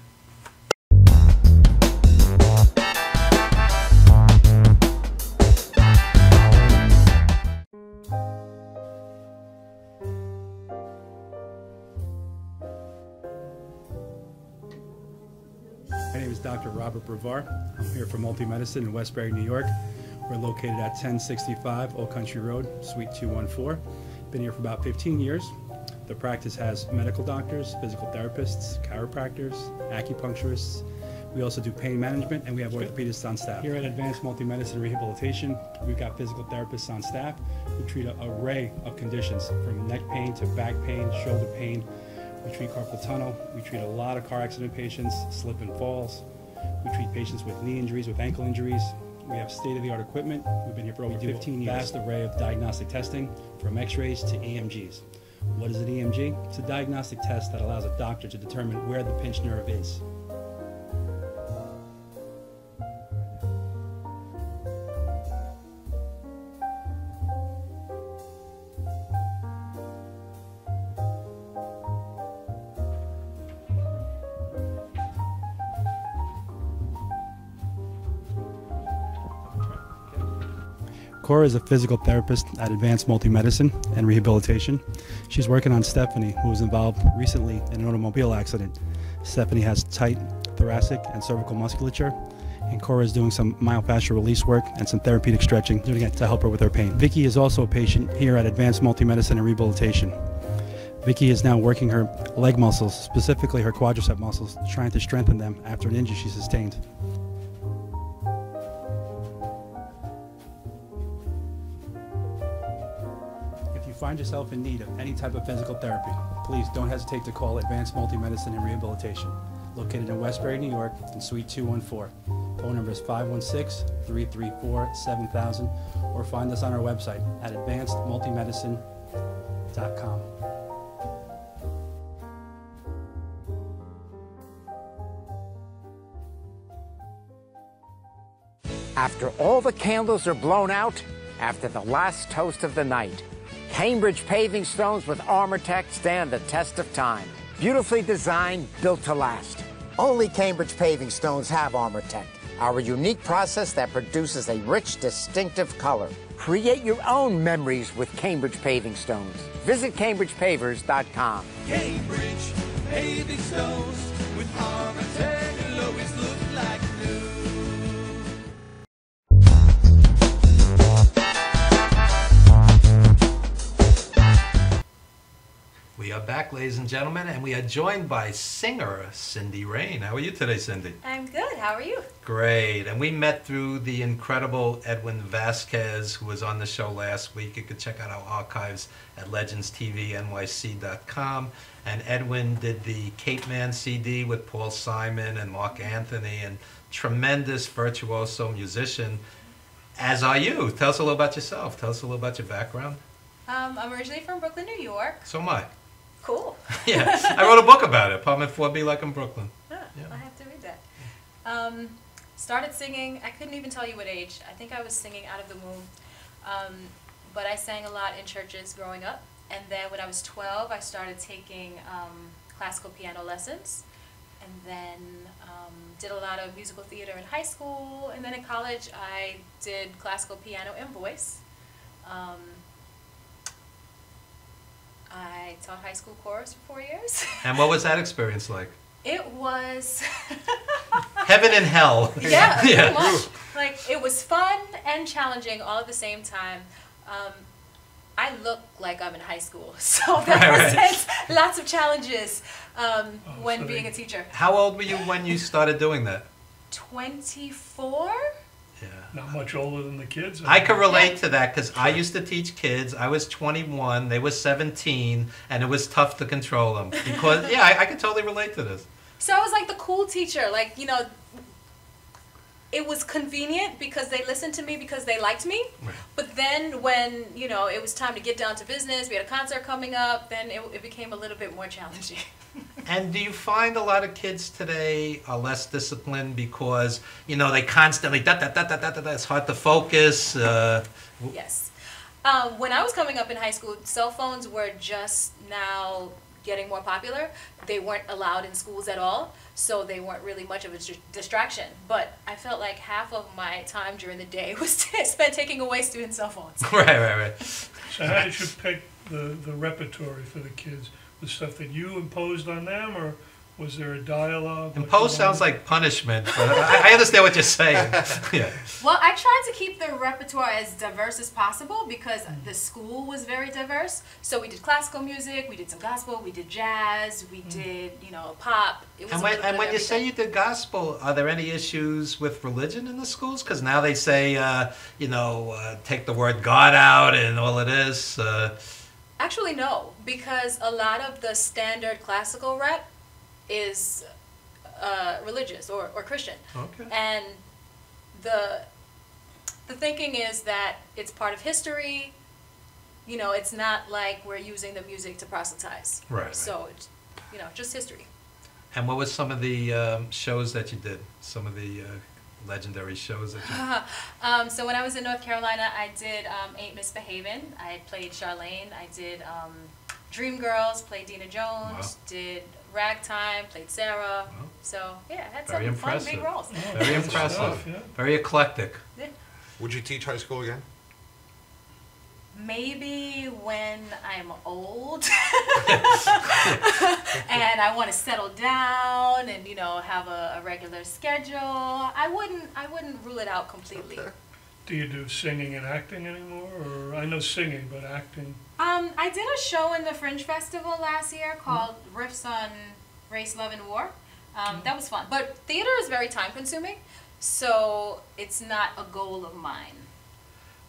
My name is Dr. Robert Brevard. I'm here for Multi-Medicine in Westbury, New York. We're located at 1065 Old Country Road, Suite 214. Been here for about 15 years. The practice has medical doctors, physical therapists, chiropractors, acupuncturists. We also do pain management, and we have orthopedists on staff. Here at Advanced Multi-Medicine Rehabilitation, we've got physical therapists on staff who treat an array of conditions, from neck pain to back pain, shoulder pain. We treat carpal tunnel. We treat a lot of car accident patients, slip and falls. We treat patients with knee injuries, with ankle injuries. We have state-of-the-art equipment. We've been here for over 15 years. Vast array of diagnostic testing, from x-rays to EMGs. What is an EMG? It's a diagnostic test that allows a doctor to determine where the pinched nerve is. Cora is a physical therapist at Advanced Multi-Medicine and Rehabilitation. She's working on Stephanie, who was involved recently in an automobile accident. Stephanie has tight thoracic and cervical musculature, and Cora is doing some myofascial release work and some therapeutic stretching, doing it to help her with her pain. Vicky is also a patient here at Advanced Multi-Medicine and Rehabilitation. Vicky is now working her leg muscles, specifically her quadricep muscles, trying to strengthen them after an injury she sustained. If you find yourself in need of any type of physical therapy, please don't hesitate to call Advanced Multi-Medicine and Rehabilitation, located in Westbury, New York, in Suite 214. Phone number is 516-334-7000, or find us on our website at advancedmultimedicine.com. After all the candles are blown out, after the last toast of the night, Cambridge paving stones with ArmorTech stand the test of time. Beautifully designed, built to last. Only Cambridge paving stones have ArmorTech, our unique process that produces a rich, distinctive color. Create your own memories with Cambridge paving stones. Visit CambridgePavers.com. Cambridge paving stones with ArmorTech will always look like new. We are back, ladies and gentlemen, and we are joined by singer Cindy Rain. How are you today, Cindy? I'm good. How are you? Great. And we met through the incredible Edwin Vasquez, who was on the show last week. You can check out our archives at legendstvnyc.com. And Edwin did the Cape Man CD with Paul Simon and Mark Anthony, and tremendous virtuoso musician, as are you. Tell us a little about yourself. Tell us a little about your background. I'm originally from Brooklyn, New York. So am I. Cool. Yeah, I wrote a book about it, Apartment 4B Like in Brooklyn. Huh, yeah. I have to read that. Started singing, I couldn't even tell you what age. I think I was singing out of the womb. But I sang a lot in churches growing up. And then when I was 12, I started taking classical piano lessons. And then did a lot of musical theater in high school. And then in college, I did classical piano and voice. I taught high school chorus for 4 years. And what was that experience like? It was Heaven and hell. yeah, pretty Yeah. much. Like it was fun and challenging all at the same time. I look like I'm in high school, so that presents lots of challenges when being a teacher. How old were you when you started doing that? 24? Not much older than the kids. I could relate to that because I used to teach kids. I was 21, they were 17, and it was tough to control them. Because, yeah, I could totally relate to this. So I was like the cool teacher, like, you know, it was convenient because they listened to me because they liked me. Right. But then when, you know, it was time to get down to business, we had a concert coming up, then it became a little bit more challenging. And do you find a lot of kids today are less disciplined because, you know, they constantly, it's hard to focus? Yes. When I was coming up in high school, cell phones were just now getting more popular. They weren't allowed in schools at all, so they weren't really much of a distraction. But I felt like half of my time during the day was spent taking away students' cell phones. Right. So how did you pick the repertory for the kids? The stuff that you imposed on them, or was there a dialogue? Impose sounds like punishment, but I understand what you're saying. Yeah. Well, I tried to keep the repertoire as diverse as possible because the school was very diverse. So we did classical music, we did some gospel, we did jazz, we did, you know, pop. It was And when you say you did gospel, are there any issues with religion in the schools? Because now they say, take the word God out and all it is. Actually, no, because a lot of the standard classical rep is religious or Christian. Okay. And the thinking is that it's part of history. You know, it's not like we're using the music to proselytize. Right. So, it's, you know, just history. And what was some of the shows that you did? Some of the legendary shows that you did? So when I was in North Carolina, I did Ain't Misbehavin'. I played Charlene. I did Dreamgirls, played Dina Jones. Wow. Did Ragtime, played Sarah. Wow. So yeah, I had Very some fun impressive. big roles. Very impressive. Very eclectic. Yeah. Would you teach high school again? Maybe when I'm old and I want to settle down and, you know, have a regular schedule. I wouldn't rule it out completely. Okay. Do you do singing and acting anymore? Or I know singing, but acting. I did a show in the Fringe Festival last year called Riffs on Race, Love, and War. That was fun. But theater is very time consuming, so it's not a goal of mine.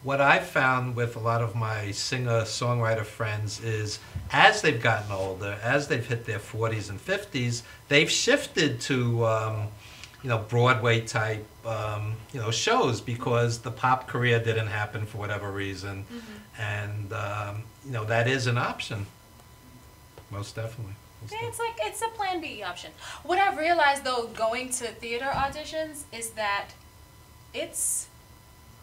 What I've found with a lot of my singer-songwriter friends is as they've gotten older, as they've hit their 40s and 50s, they've shifted to Broadway type shows because the pop career didn't happen for whatever reason. Mm-hmm. And that is an option. Most definitely. Yeah, it's a plan B option. What I've realized though, going to theater auditions, is that it's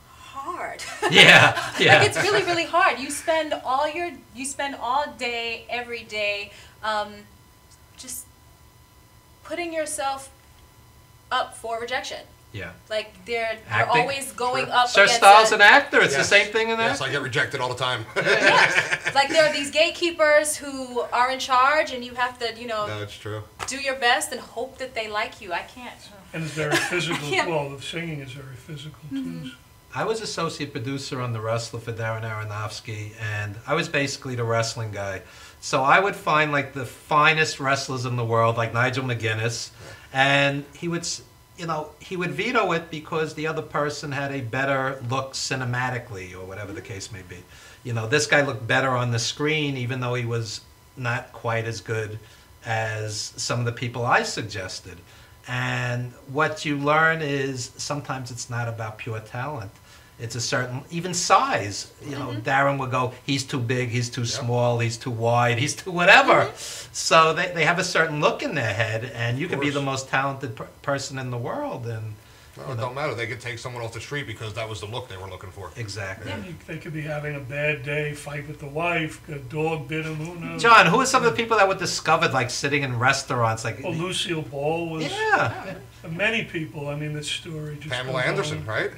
hard. Yeah. Like it's really, really hard. You spend all day, every day, just putting yourself up for rejection. Yeah. Like they're Acting. always going up Sir against Styles an actor. It's the same thing in that. Yes, I get rejected all the time. Yes. Like there are these gatekeepers who are in charge, and you have to, No, it's true. do your best and hope that they like you. I can't. And it's very physical. Yeah. Well, the singing is very physical too. I was associate producer on The Wrestler for Darren Aronofsky, and I was basically the wrestling guy. So I would find like the finest wrestlers in the world, like Nigel McGuinness, and he would veto it because the other person had a better look cinematically, or whatever the case may be. This guy looked better on the screen, even though he was not quite as good as some of the people I suggested. And what you learn is sometimes it's not about pure talent. It's a certain, even size. Darren would go, he's too big, he's too small, he's too wide, he's too whatever. So they have a certain look in their head, and you could be the most talented person in the world. And it don't matter. They could take someone off the street because that was the look they were looking for. Exactly. Yeah. They could be having a bad day, fight with the wife, a dog bit him, who knows? John, who are some of the people that were discovered like sitting in restaurants? Like Lucille Ball was. Yeah. Many people. I mean, this story just. Pamela Anderson, right?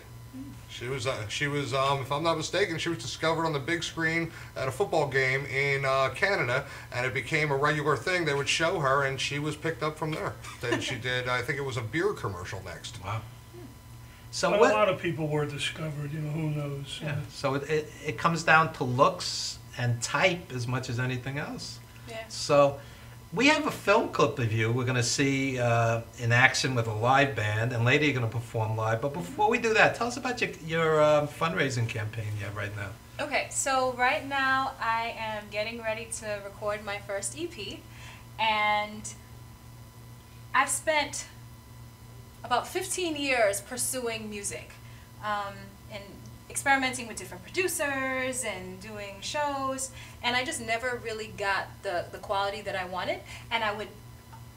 She was, if I'm not mistaken, she was discovered on the big screen at a football game in Canada, and it became a regular thing. They would show her, and she was picked up from there. Then she did, I think it was a beer commercial next. Wow. So But what, a lot of people were discovered, you know, who knows? yeah, so it comes down to looks and type as much as anything else. Yeah. So we have a film clip of you we're going to see in action with a live band, and later you're going to perform live. But before we do that, tell us about your fundraising campaign you have right now. Okay, so right now I am getting ready to record my first EP, and I've spent about 15 years pursuing music and experimenting with different producers and doing shows, and I just never really got the quality that I wanted. And I would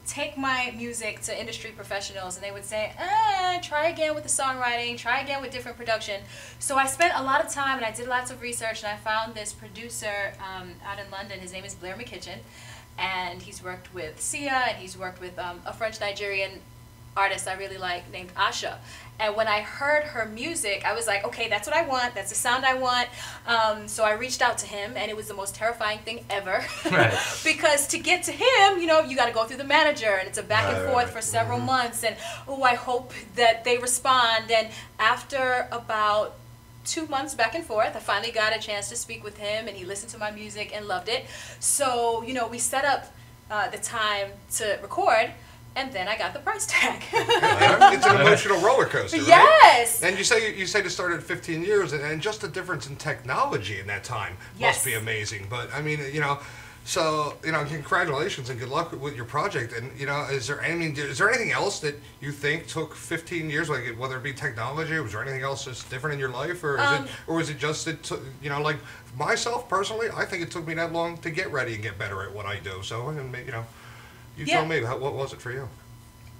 take my music to industry professionals, and they would say, try again with the songwriting, try again with different production. So I spent a lot of time, and I did lots of research, and I found this producer out in London. His name is Blair McKitchen, and he's worked with Sia, and he's worked with a French-Nigerian artist I really like named Asha. And when I heard her music, I was like, okay, that's what I want. That's the sound I want. So I reached out to him, and it was the most terrifying thing ever. Right. Because to get to him, you know, you got to go through the manager, and it's a back and forth for several months. And, oh, I hope that they respond. And after about 2 months back and forth, I finally got a chance to speak with him, and he listened to my music and loved it. So, you know, we set up the time to record, and then I got the price tag. It's an emotional roller coaster, right? Yes. And you say it started at 15 years, and just the difference in technology in that time must be amazing. But I mean, you know, so you know, congratulations and good luck with your project. And you know, is there anything else that you think took 15 years, like whether it be technology, or was there anything else that's different in your life, or is it just that you know, like myself personally, I think it took me that long to get ready and get better at what I do. So you know. You tell me, what was it for you?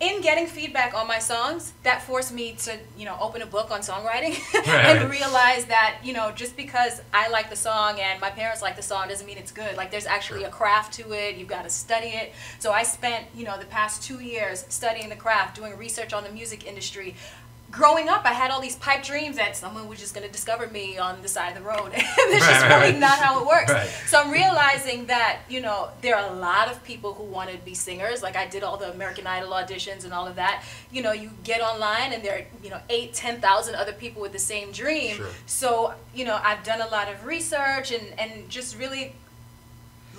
In getting feedback on my songs, that forced me to, you know, open a book on songwriting and realize that, you know, just because I like the song and my parents like the song doesn't mean it's good. Like, there's actually a craft to it. You've got to study it. So I spent, you know, the past 2 years studying the craft, doing research on the music industry. Growing up, I had all these pipe dreams that someone was just going to discover me on the side of the road. It's just really not how it works. Right. So I'm realizing that, you know, there are a lot of people who want to be singers. Like, I did all the American Idol auditions and all of that. You know, you get online and there are, you know, 8,000, 10,000 other people with the same dream. Sure. So, you know, I've done a lot of research and just really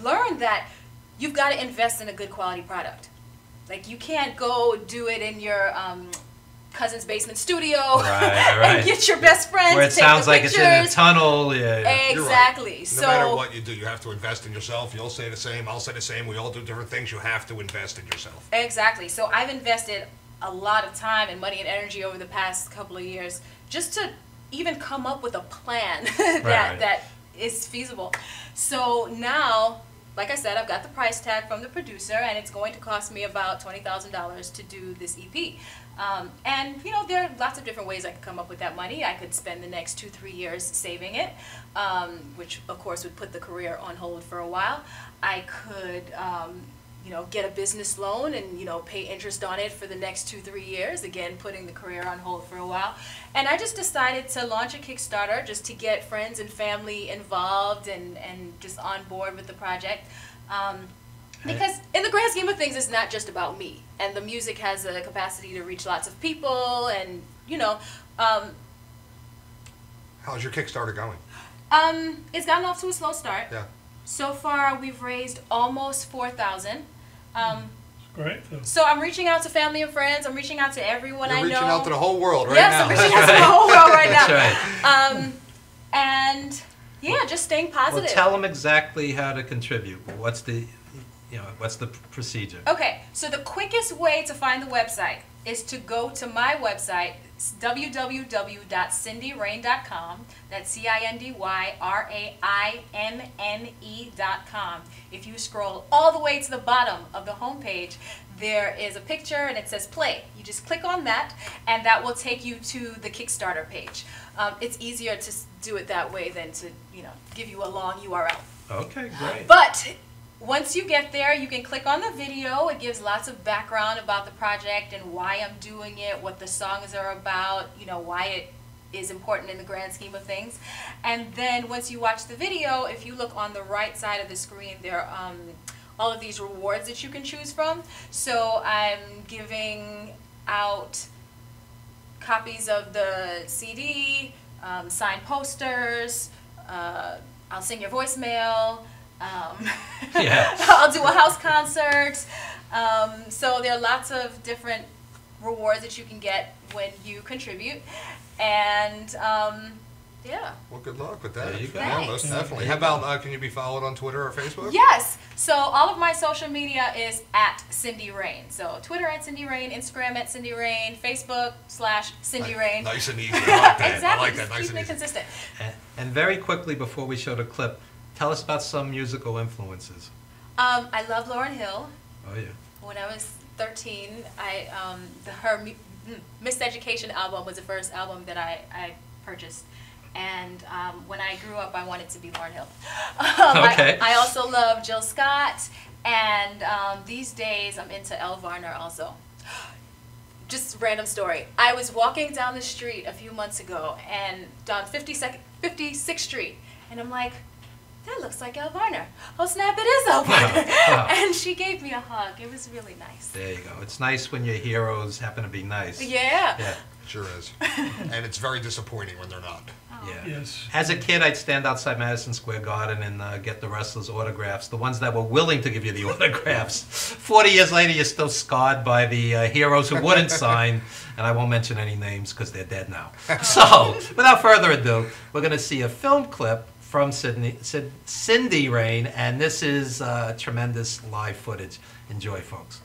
learned that you've got to invest in a good quality product. Like, you can't go do it in your cousin's basement studio and get your best friend where it to take sounds the like pictures. It's in a tunnel. Yeah. Exactly. Right. So no matter what you do, you have to invest in yourself. You'll say the same, I'll say the same. We all do different things. You have to invest in yourself. Exactly. So I've invested a lot of time and money and energy over the past couple of years just to even come up with a plan that is feasible. So now, like I said, I've got the price tag from the producer, and it's going to cost me about $20,000 to do this EP. And, you know, there are lots of different ways I could come up with that money. I could spend the next 2-3 years saving it, which, of course, would put the career on hold for a while. I could, you know, get a business loan and, you know, pay interest on it for the next 2-3 years, again, putting the career on hold for a while. And I just decided to launch a Kickstarter just to get friends and family involved and just on board with the project. Because in the grand scheme of things, it's not just about me. And the music has a capacity to reach lots of people and, you know. How's your Kickstarter going? It's gotten off to a slow start. Yeah. So far, we've raised almost $4,000. Great. So I'm reaching out to family and friends. I'm reaching out to everyone I know. You're reaching out to the whole world right now. now. Yes, I'm reaching out to the whole world right now. That's right. And yeah, just staying positive. Well, tell them exactly how to contribute. What's the procedure? Okay, so the quickest way to find the website is to go to my website, www.cindyraine.com. That's CINDYRAINNE.com. If you scroll all the way to the bottom of the homepage, there is a picture and it says play. You just click on that, and that will take you to the Kickstarter page. It's easier to do it that way than to, you know, give you a long URL. Okay, great. But once you get there, you can click on the video. It gives lots of background about the project and why I'm doing it, what the songs are about, you know, why it is important in the grand scheme of things. And then once you watch the video, if you look on the right side of the screen, there are all of these rewards that you can choose from. So I'm giving out copies of the CD, signed posters, I'll sing your voicemail, I'll do a house concert. So there are lots of different rewards that you can get when you contribute. And yeah. Well, good luck with that. There you go. Yeah, most definitely. How about, can you be followed on Twitter or Facebook? Yes. So all of my social media is at Cindy Rain. So Twitter at Cindy Rain, Instagram at Cindy Rain, Facebook / Cindy Rain. Nice and easy. I like that. Exactly. I like that. Nice Keep and it easy. consistent. And very quickly before we show the clip, tell us about some musical influences. I love Lauryn Hill. Oh yeah. When I was 13, her Miseducation album was the first album that I purchased. And when I grew up, I wanted to be Lauryn Hill. Okay. I also love Jill Scott, and these days I'm into Elle Varner also. Just random story. I was walking down the street a few months ago, and down 56th Street, and I'm like, that looks like Elle Varner. Oh snap, it is Elle Varner. And she gave me a hug. It was really nice. There you go. It's nice when your heroes happen to be nice. Yeah. Yeah. Sure is. And it's very disappointing when they're not. Yeah. Yes. As a kid, I'd stand outside Madison Square Garden and get the wrestlers' autographs, the ones that were willing to give you the autographs. 40 years later, you're still scarred by the heroes who wouldn't sign, and I won't mention any names because they're dead now. So, without further ado, we're going to see a film clip from Cindy Rain, and this is tremendous live footage. Enjoy, folks.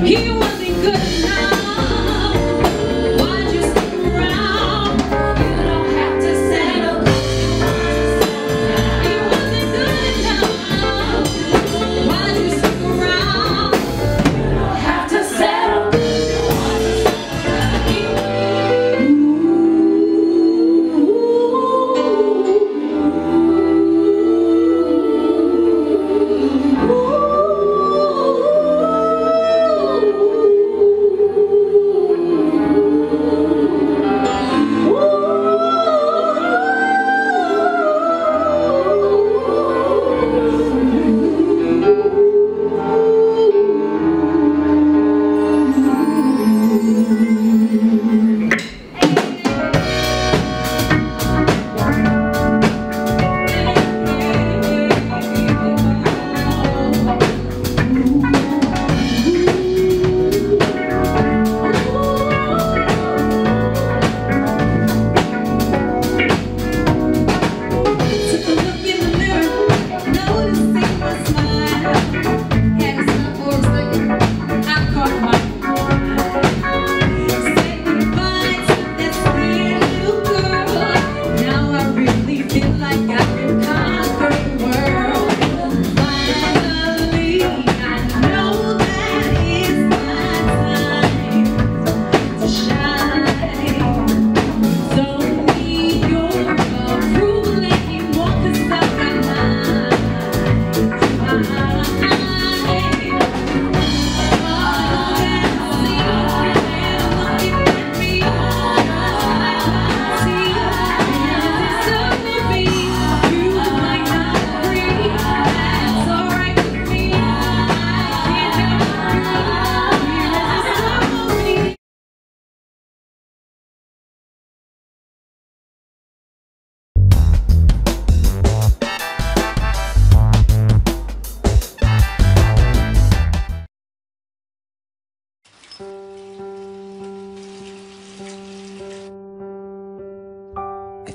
He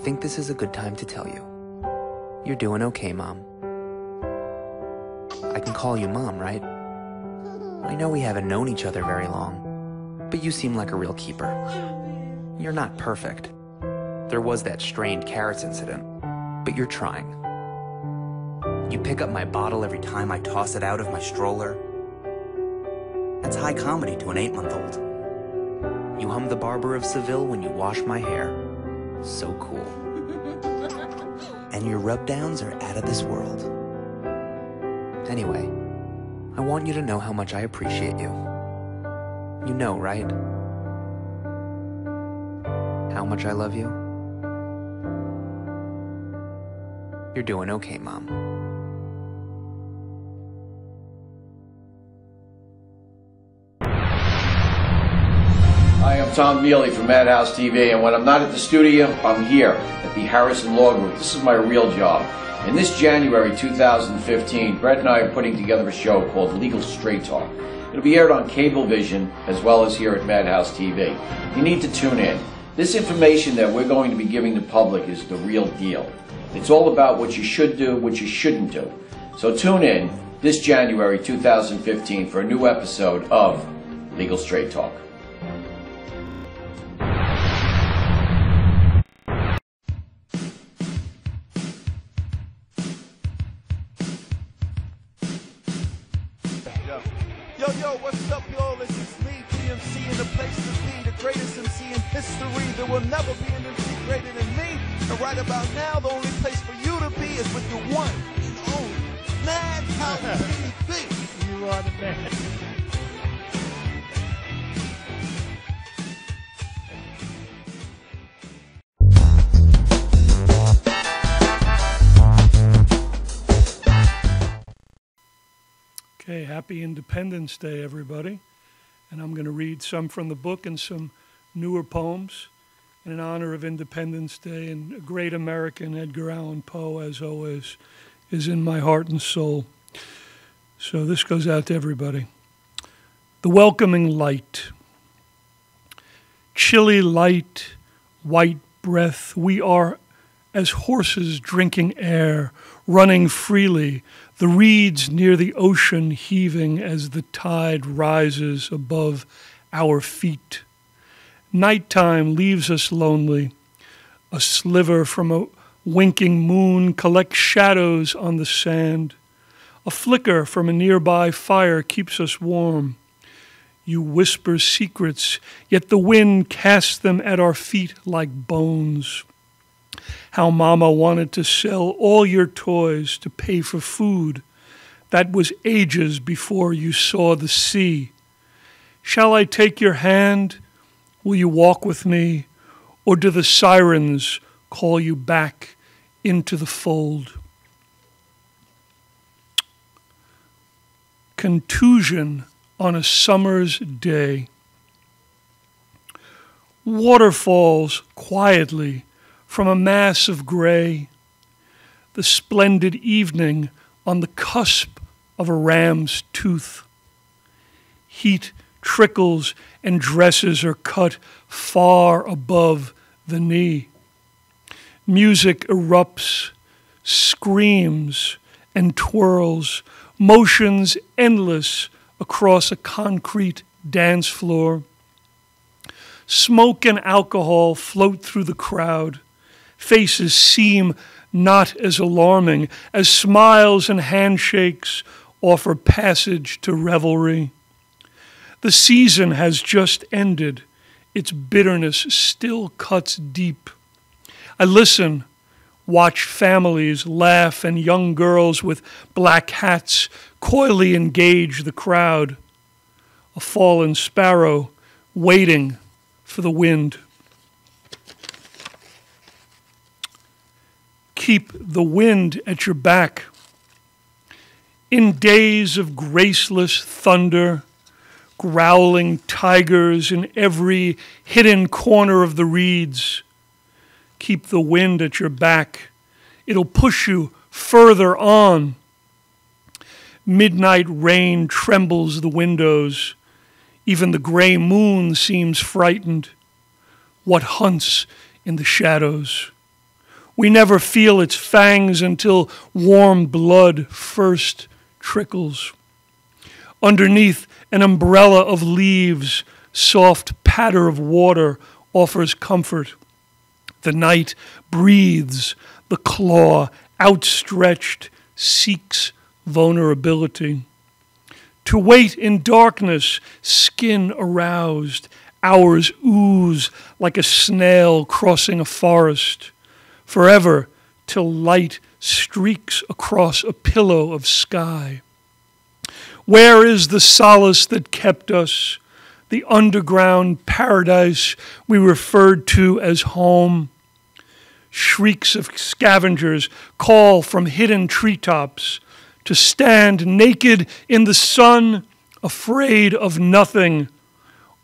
think this is a good time to tell you. You're doing okay, Mom. I can call you Mom, right? I know we haven't known each other very long, but you seem like a real keeper. You're not perfect. There was that strained carrots incident, but you're trying. You pick up my bottle every time I toss it out of my stroller. That's high comedy to an 8-month-old. You hum the Barber of Seville when you wash my hair. So cool. And your rub-downs are out of this world. Anyway, I want you to know how much I appreciate you. You know, right? How much I love you? You're doing okay, Mom. Hi, I'm Tom Mealy from Madhousetv, and when I'm not at the studio, I'm here at the Harrison Law Group. This is my real job. And this January 2015, Brett and I are putting together a show called Legal Straight Talk. It'll be aired on Cablevision as well as here at Madhousetv. You need to tune in. This information that we're going to be giving the public is the real deal. It's all about what you should do, what you shouldn't do. So tune in this January 2015 for a new episode of Legal Straight Talk. Yo, what's up, y'all? This is me, GMC, in the place to be, the greatest MC in history. There will never be an MC greater than me. And right about now, the only place for you to be is with the one and only Madhousetv. You are the man. Okay, happy Independence Day, everybody. And I'm going to read some from the book and some newer poems in honor of Independence Day. And a great American, Edgar Allan Poe, as always, is in my heart and soul. So this goes out to everybody. The welcoming light. Chilly light, white breath. We are as horses drinking air, running freely, the reeds near the ocean heaving as the tide rises above our feet. Nighttime leaves us lonely. A sliver from a winking moon collects shadows on the sand. A flicker from a nearby fire keeps us warm. You whisper secrets, yet the wind casts them at our feet like bones. How Mama wanted to sell all your toys to pay for food. That was ages before you saw the sea. Shall I take your hand? Will you walk with me? Or do the sirens call you back into the fold? Contusion on a summer's day. Waterfalls quietly from a mass of gray, the splendid evening on the cusp of a ram's tooth. Heat trickles and dresses are cut far above the knee. Music erupts, screams and twirls, motions endless across a concrete dance floor. Smoke and alcohol float through the crowd. Faces seem not as alarming as smiles and handshakes offer passage to revelry. The season has just ended. Its bitterness still cuts deep. I listen, watch families laugh and young girls with black hats coyly engage the crowd. A fallen sparrow waiting for the wind. Keep the wind at your back. In days of graceless thunder, growling tigers in every hidden corner of the reeds, keep the wind at your back. It'll push you further on. Midnight rain trembles the windows. Even the gray moon seems frightened. What hunts in the shadows? We never feel its fangs until warm blood first trickles. Underneath an umbrella of leaves, soft patter of water offers comfort. The night breathes, the claw outstretched seeks vulnerability. To wait in darkness, skin aroused, hours ooze like a snail crossing a forest, forever till light streaks across a pillow of sky. Where is the solace that kept us, the underground paradise we referred to as home? Shrieks of scavengers call from hidden treetops to stand naked in the sun, afraid of nothing,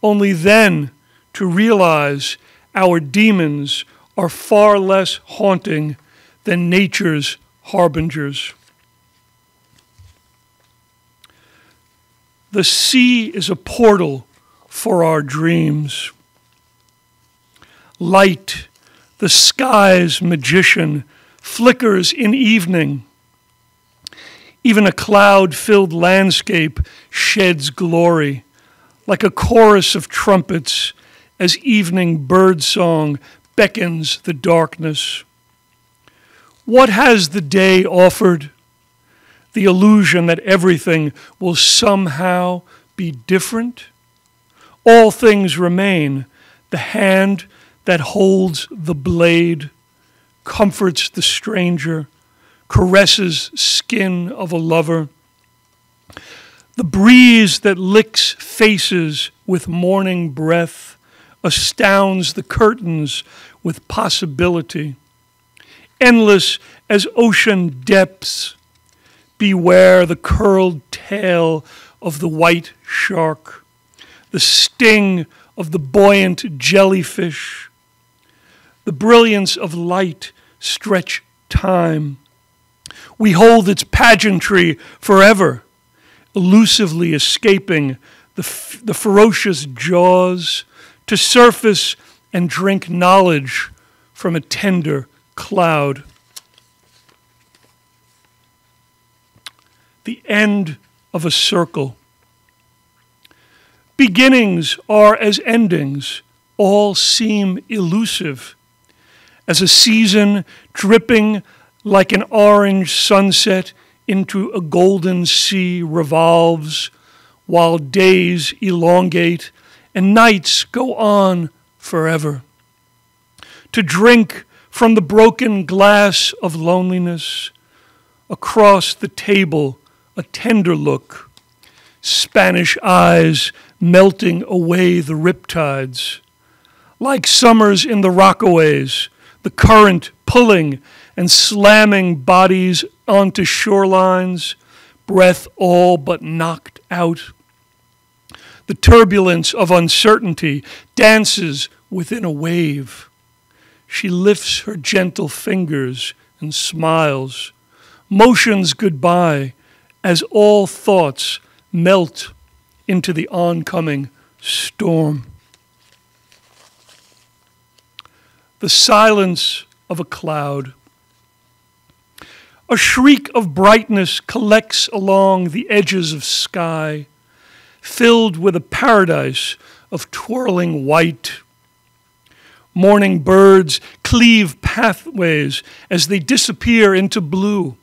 only then to realize our demons are far less haunting than nature's harbingers. The sea is a portal for our dreams. Light, the sky's magician, flickers in evening. Even a cloud-filled landscape sheds glory, like a chorus of trumpets as evening birdsong beckons the darkness. What has the day offered? The illusion that everything will somehow be different? All things remain. The hand that holds the blade comforts the stranger, caresses skin of a lover. The breeze that licks faces with morning breath astounds the curtains with possibility. Endless as ocean depths, beware the curled tail of the white shark, the sting of the buoyant jellyfish. The brilliance of light stretch time. We hold its pageantry forever, elusively escaping the ferocious jaws to surface and drink knowledge from a tender cloud. The end of a circle. Beginnings are as endings, all seem elusive, as a season dripping like an orange sunset into a golden sea revolves, while days elongate and nights go on forever. To drink from the broken glass of loneliness, across the table a tender look, Spanish eyes melting away the riptides, like summers in the Rockaways, the current pulling and slamming bodies onto shorelines, breath all but knocked out. The turbulence of uncertainty dances within a wave. She lifts her gentle fingers and smiles, motions goodbye as all thoughts melt into the oncoming storm. The silence of a cloud. A shriek of brightness collects along the edges of sky, filled with a paradise of twirling white. Morning birds cleave pathways as they disappear into blue.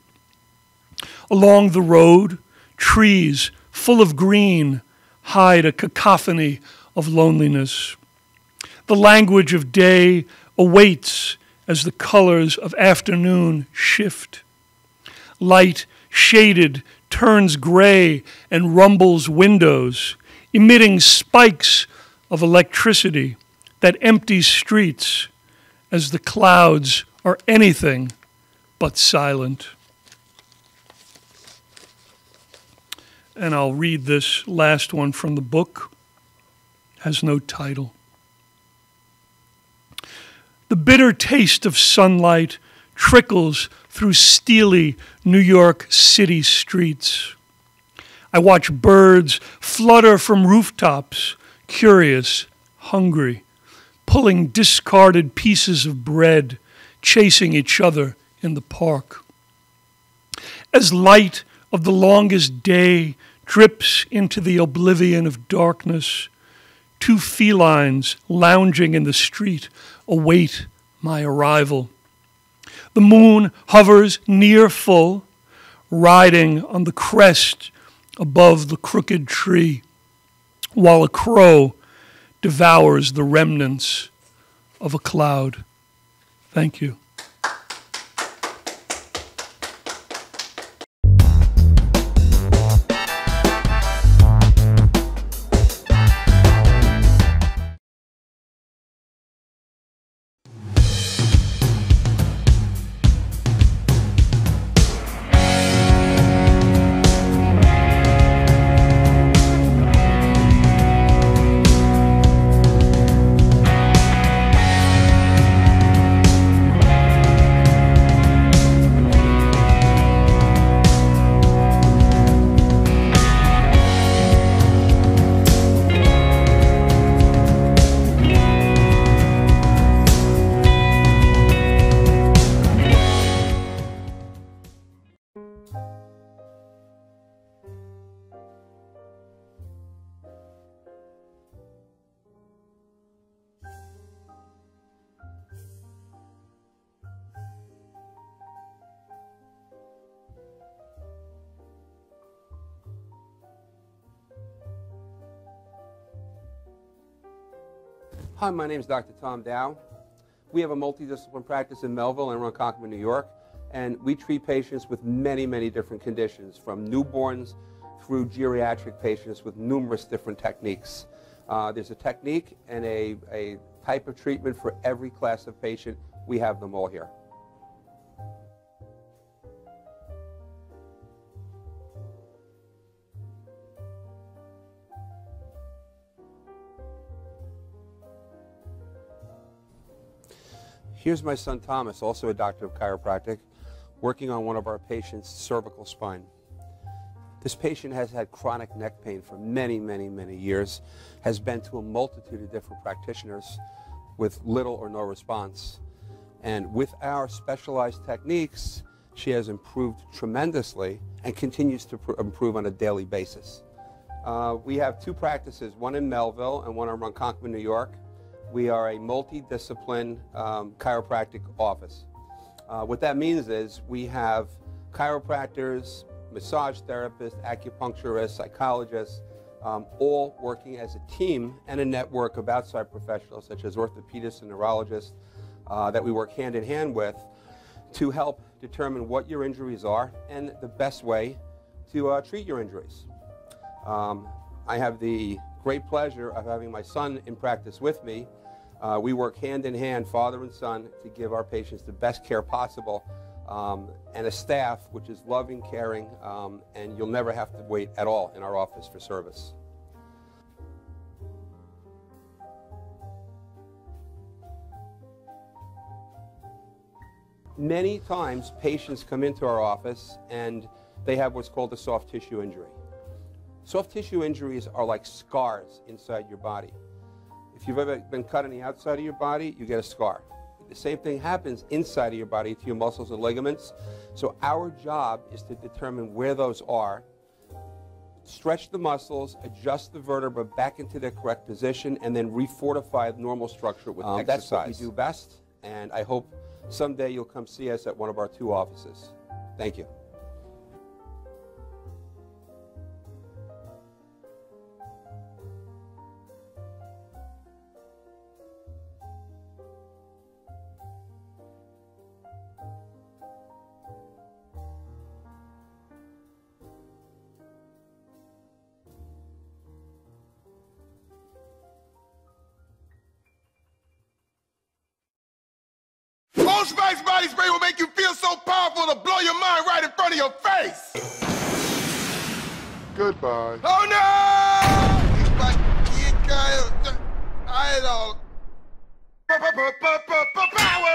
Along the road, trees full of green hide a cacophony of loneliness. The language of day awaits as the colors of afternoon shift. Light, shaded, turns gray and rumbles windows, emitting spikes of electricity that empties streets as the clouds are anything but silent. And I'll read this last one from the book. It has no title. The bitter taste of sunlight trickles through steely New York City streets. I watch birds flutter from rooftops, curious, hungry, pulling discarded pieces of bread, chasing each other in the park. As light of the longest day drips into the oblivion of darkness, two felines lounging in the street await my arrival. The moon hovers near full, riding on the crest above the crooked tree, while a crow devours the remnants of a cloud. Thank you. Hi, my name is Dr. Tom Dow. We have a multidiscipline practice in Melville and Ronkonkoma, New York, and we treat patients with many, many different conditions, from newborns through geriatric patients with numerous different techniques. There's a technique and a type of treatment for every class of patient. We have them all here. Here's my son Thomas, also a doctor of chiropractic, working on one of our patients' cervical spine. This patient has had chronic neck pain for many, many, many years, has been to a multitude of different practitioners with little or no response. And with our specialized techniques, she has improved tremendously and continues to improve on a daily basis. We have two practices, one in Melville and one in Ronkonkoma, New York. We are a multidiscipline chiropractic office. What that means is we have chiropractors, massage therapists, acupuncturists, psychologists, all working as a team and a network of outside professionals such as orthopedists and neurologists that we work hand in hand with to help determine what your injuries are and the best way to treat your injuries. I have the great pleasure of having my son in practice with me. We work hand in hand, father and son, to give our patients the best care possible, and a staff which is loving, caring, and you'll never have to wait at all in our office for service. Many times patients come into our office and they have what's called a soft tissue injury. Soft tissue injuries are like scars inside your body. If you've ever been cut on the outside of your body, you get a scar. The same thing happens inside of your body to your muscles and ligaments. So our job is to determine where those are, stretch the muscles, adjust the vertebra back into their correct position, and then refortify the normal structure with exercise. That's what we do best, and I hope someday you'll come see us at one of our two offices. Thank you. Old Spice body spray will make you feel so powerful to blow your mind right in front of your face. Goodbye. Oh no! It's like power.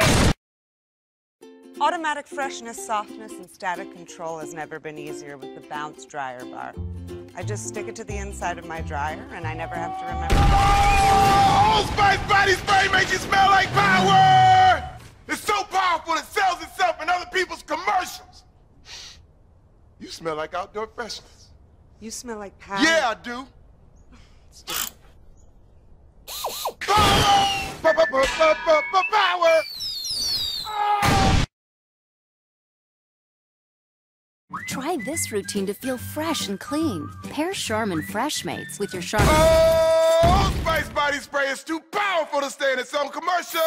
Automatic freshness, softness, and static control has never been easier with the Bounce dryer bar. I just stick it to the inside of my dryer, and I never have to remember. Oh, Old Spice body spray makes you smell like power! It's so powerful it sells itself in other people's commercials. You smell like outdoor freshness. You smell like power. Yeah, I do. Power! Try this routine to feel fresh and clean. Pair Charmin Fresh Mates with your Charmin. Oh, Spice Body Spray is too powerful to stay in its own commercial.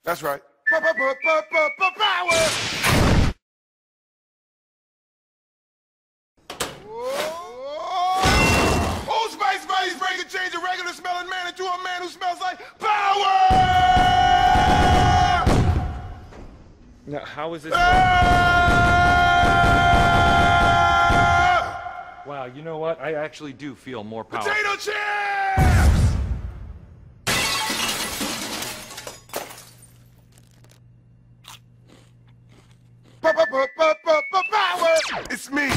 That's right. Power. Oh, Spice Body Spray can change a regular smelling man into a man who smells like power. Now, how is this? Wow, you know what? I actually do feel more powerful. Potato chips! Power! It's me.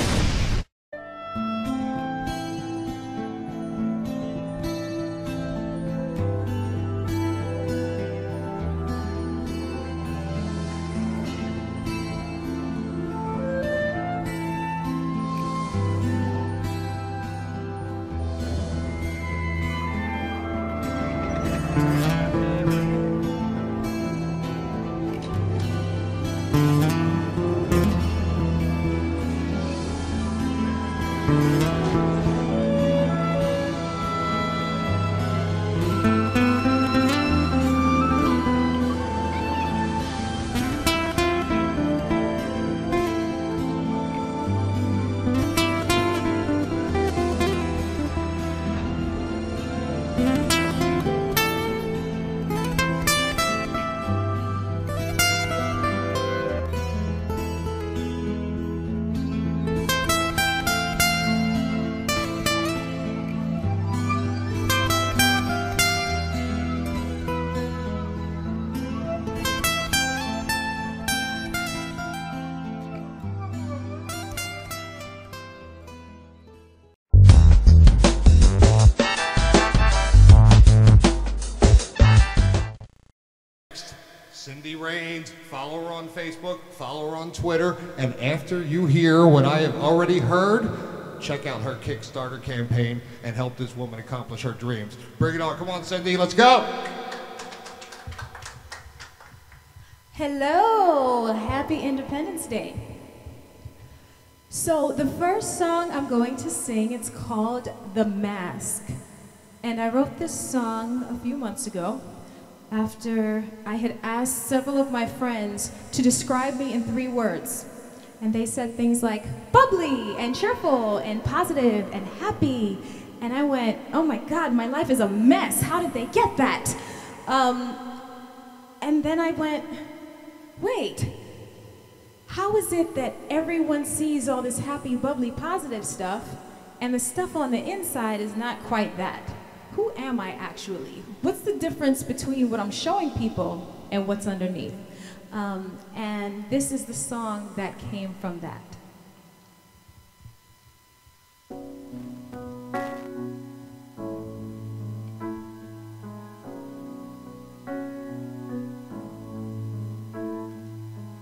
Cindy Raines, follow her on Facebook, follow her on Twitter, and after you hear what I have already heard, check out her Kickstarter campaign and help this woman accomplish her dreams. Bring it on. Come on, Cindy, let's go. Hello, happy Independence Day. So the first song I'm going to sing, it's called The Mask. And I wrote this song a few months ago after I had asked several of my friends to describe me in 3 words. And they said things like bubbly and cheerful and positive and happy. And I went, oh my God, my life is a mess. How did they get that? And then I went, wait, how is it that everyone sees all this happy, bubbly, positive stuff and the stuff on the inside is not quite that? Who am I actually? What's the difference between what I'm showing people and what's underneath? And this is the song that came from that.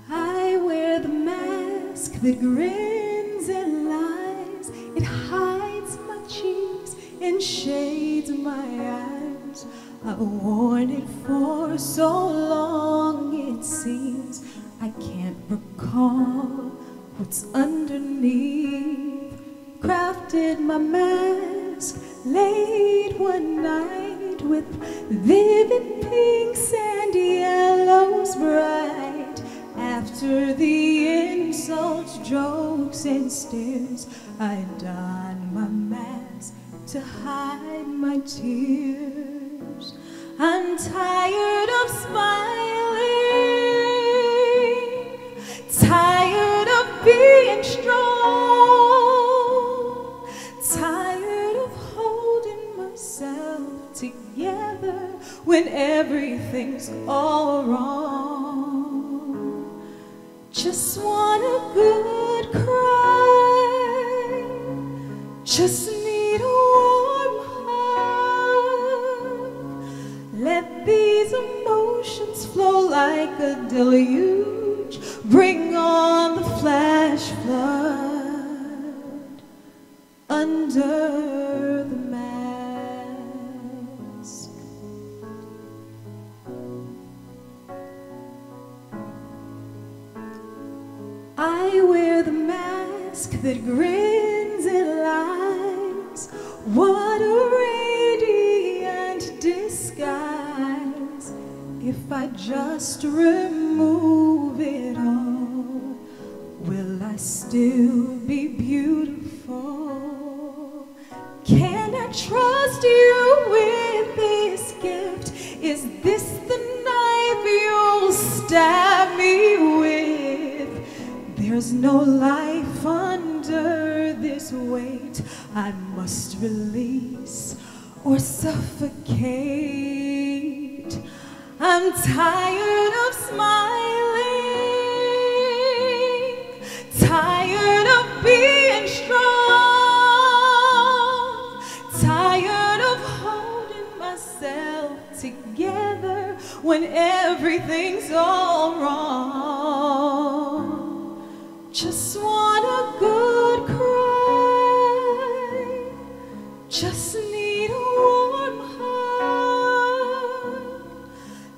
I wear the mask that grins and lies. It hides my cheeks and shades my eyes. I've worn it for so long it seems I can't recall what's underneath. Crafted my mask late one night with vivid pinks and yellows bright. After the insults, jokes, and stares, I donned my mask to hide my tears. I'm tired of smiling, tired of being strong, tired of holding myself together when everything's all wrong. Just want a good cry, just need a warm hug. Let these emotions like a deluge. Bring on the flash flood under the mask. I wear the mask that grins and lies. What a radiant disguise. If I just remove it all, will I still be beautiful? Can I trust you with this gift? Is this the knife you'll stab me with? There's no life under this weight. I must release or suffocate. I'm tired of smiling, tired of being strong, tired of holding myself together when everything's all wrong. Just want a good cry, just need a warm hug.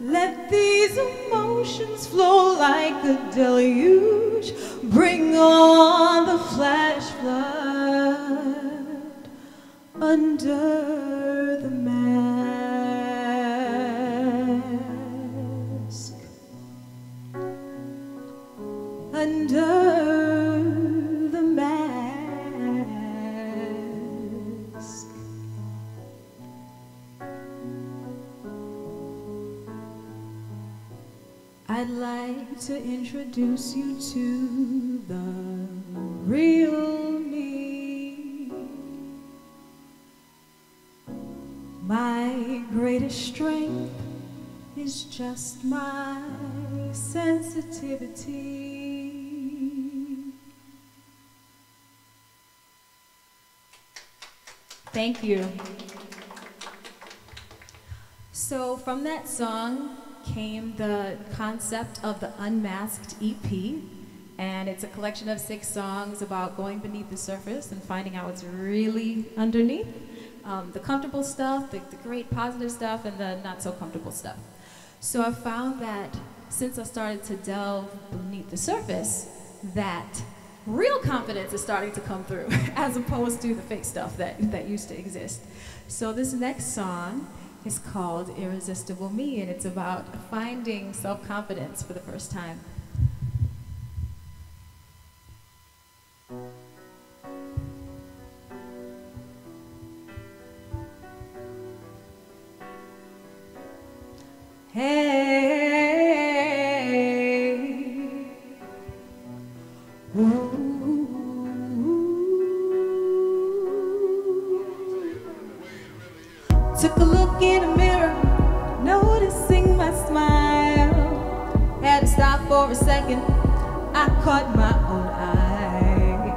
Let these emotions flow like a deluge. Bring on the flash flood under the mask. Under the mask. I'd like to introduce you to the real me. My greatest strength is just my sensitivity. Thank you. So from that song came the concept of the Unmasked EP, and it's a collection of 6 songs about going beneath the surface and finding out what's really underneath. The comfortable stuff, the great positive stuff, and the not so comfortable stuff. So I found that since I started to delve beneath the surface, that real confidence is starting to come through as opposed to the fake stuff that used to exist. So this next song is called Irresistible Me, and it's about finding self-confidence for the first time. Hey, ooh. Took a look in the mirror, noticing my smile. Had to stop for a second, I caught my own eye.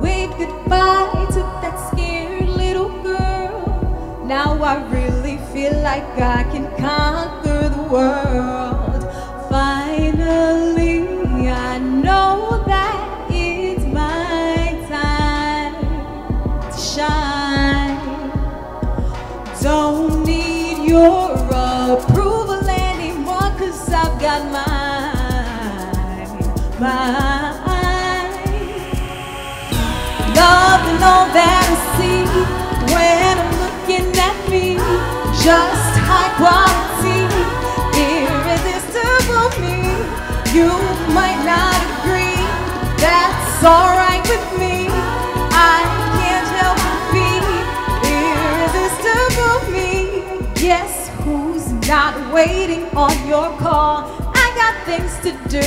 Waved goodbye to that scared little girl. Now I really feel like I can conquer the world. Finally, I know that it's my time to shine. Don't need your approval anymore, 'cause I've got mine. Love and all that I see when I'm looking at me, just high quality, irresistible me. You might not agree, that's alright with me. I can't help but be irresistible me. Guess who's not waiting on your call? I got things to do,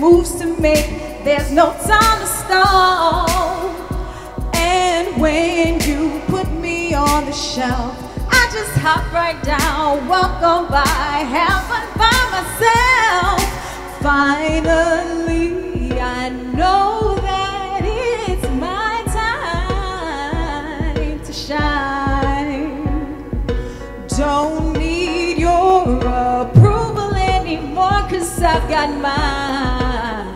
moves to make, there's no time to stall. And when you put me on the shelf, I just hop right down, walk on by, have fun by myself. Finally, I know that it's my time to shine. Don't need your approval anymore, 'cause got mine.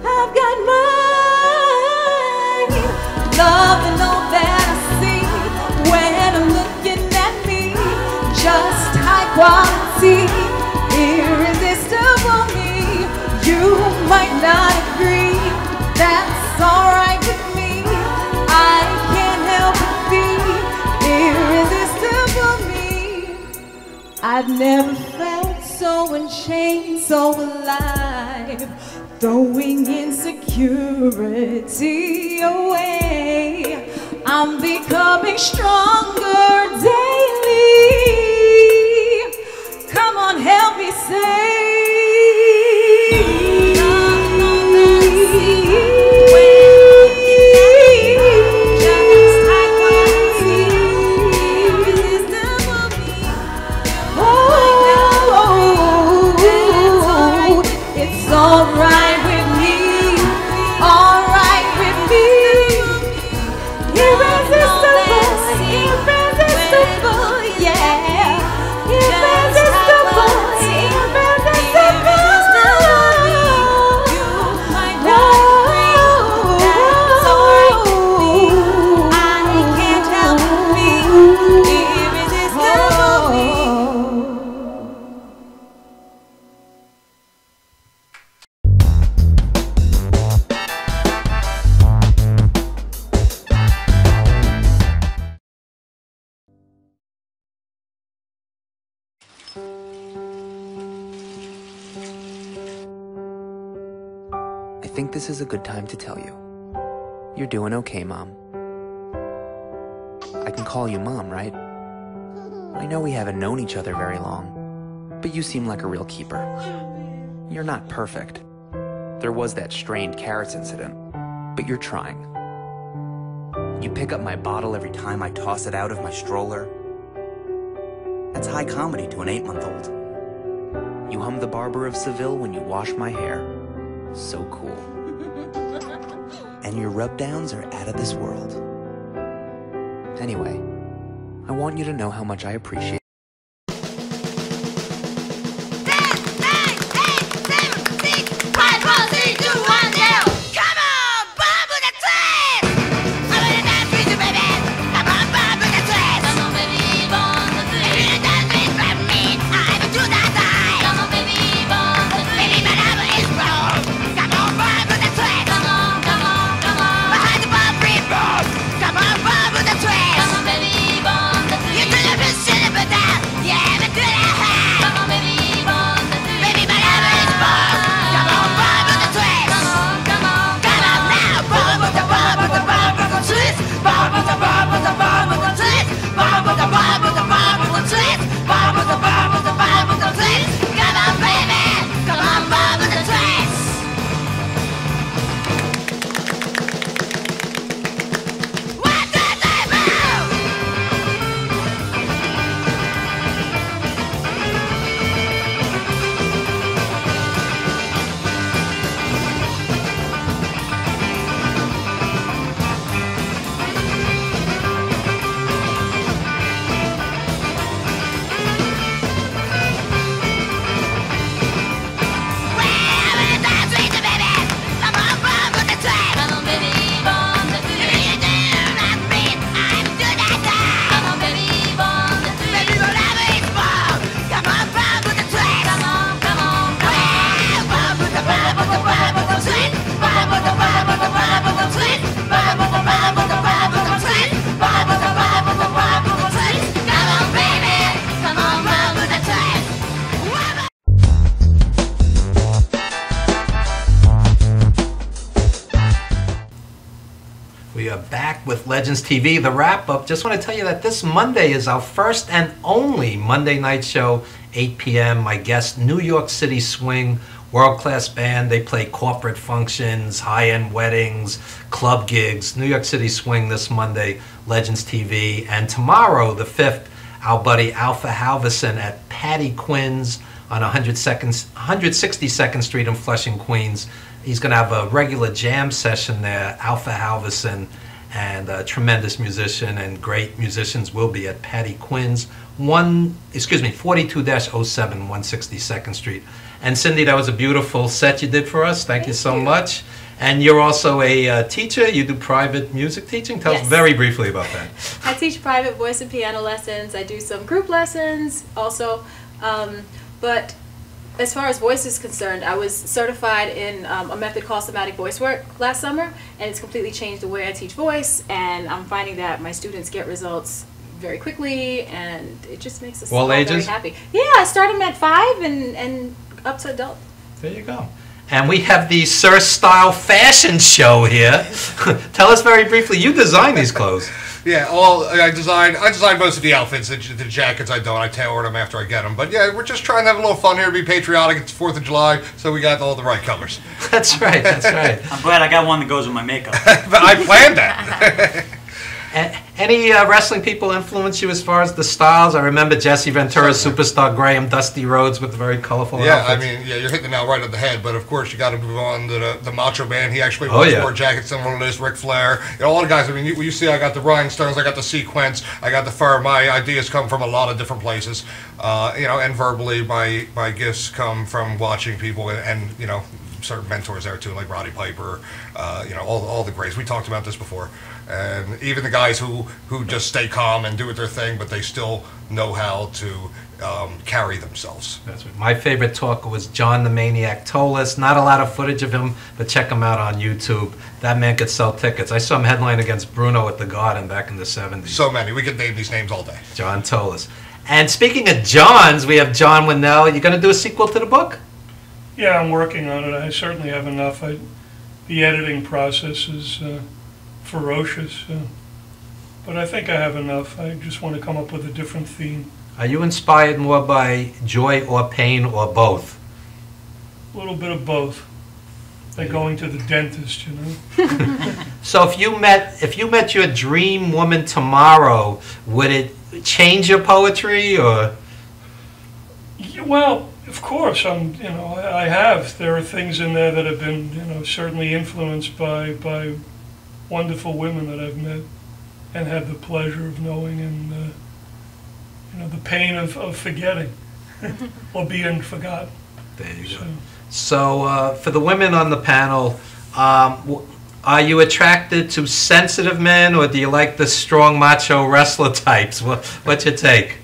I've got mine. Love and all that I see when I'm looking at me. Just high quality, irresistible me. You might not agree, that's alright with me. I can't help but be irresistible me. I've never felt so unchained, so alive, throwing insecurity away. I'm becoming stronger daily. Come on, help me say. Alright with me, alright with me. Irresistible, irresistible, yeah. Irresistible, irresistible. You might not agree, that's alright with me. I can't help but be irresistible me. I think this is a good time to tell you. You're doing okay, Mom. I can call you Mom, right? I know we haven't known each other very long, but you seem like a real keeper. You're not perfect. There was that strained carrots incident, but you're trying. You pick up my bottle every time I toss it out of my stroller. That's high comedy to an 8-month-old. You hum the Barber of Seville when you wash my hair. So cool. And your rub-downs are out of this world. Anyway, I want you to know how much I appreciate We are back with Legends TV, the wrap-up. Just want to tell you that this Monday is our first and only Monday night show, 8 p.m. My guest, New York City Swing, world-class band. They play corporate functions, high-end weddings, club gigs. New York City Swing this Monday, Legends TV. And tomorrow, the 5th, our buddy Alpha Halverson at Patty Quinn's on 162nd Street in Flushing, Queens. He's going to have a regular jam session there, Alpha Halverson. and a tremendous musician, and great musicians will be at Patty Quinn's 42-07 162nd Street. And Cindy, that was a beautiful set you did for us. Thank you so much. And you're also a teacher. You do private music teaching. Tell us very briefly about that. I teach private voice and piano lessons. I do some group lessons also. But as far as voice is concerned, I was certified in a method called somatic voice work last summer, and it's completely changed the way I teach voice, and I'm finding that my students get results very quickly, and it just makes us all very happy. Yeah, I start them at 5 and up to adult. There you go. And we have the Sir Style fashion show here. Tell us very briefly, you designed these clothes. Yeah, I designed most of the outfits. The jackets I don't. I tailor them after I get them. But yeah, we're just trying to have a little fun here, be patriotic. It's 4th of July, so we got all the right colors. That's right, that's right. I'm glad I got one that goes with my makeup. But I planned that. Any wrestling people influence you as far as the styles? I remember Jesse Ventura's Superstar Graham, Dusty Rhodes with the very colorful outfits. I mean, you're hitting the nail right on the head. But of course, you got to move on to the Macho Man. He actually wore jackets similar to this. Ric Flair, all the guys. I mean, you see, I got the rhinestones, I got the sequence, I got the fur. My ideas come from a lot of different places. And verbally, my gifts come from watching people and certain mentors there too, like Roddy Piper. All the greats. We talked about this before. And even the guys who just stay calm and do their thing, but they still know how to carry themselves. That's right. My favorite talker was John the Maniac Tolis. Not a lot of footage of him, but check him out on YouTube. That man could sell tickets. I saw him headline against Bruno at the Garden back in the 70s. So many. We could name these names all day. John Tolis. And speaking of Johns, we have John Winnell. You going to do a sequel to the book? Yeah, I'm working on it. I certainly have enough. The editing process is ferocious, but I think I have enough. I just want to come up with a different theme. Are you inspired more by joy or pain or both? A little bit of both. Like going to the dentist, So if you met your dream woman tomorrow, would it change your poetry or? Well, of course, I have. There are things in there that have been, certainly influenced by wonderful women that I've met and had the pleasure of knowing, and the pain of forgetting or being forgotten. There you go. So for the women on the panel, are you attracted to sensitive men, or do you like the strong macho wrestler types? What's your take?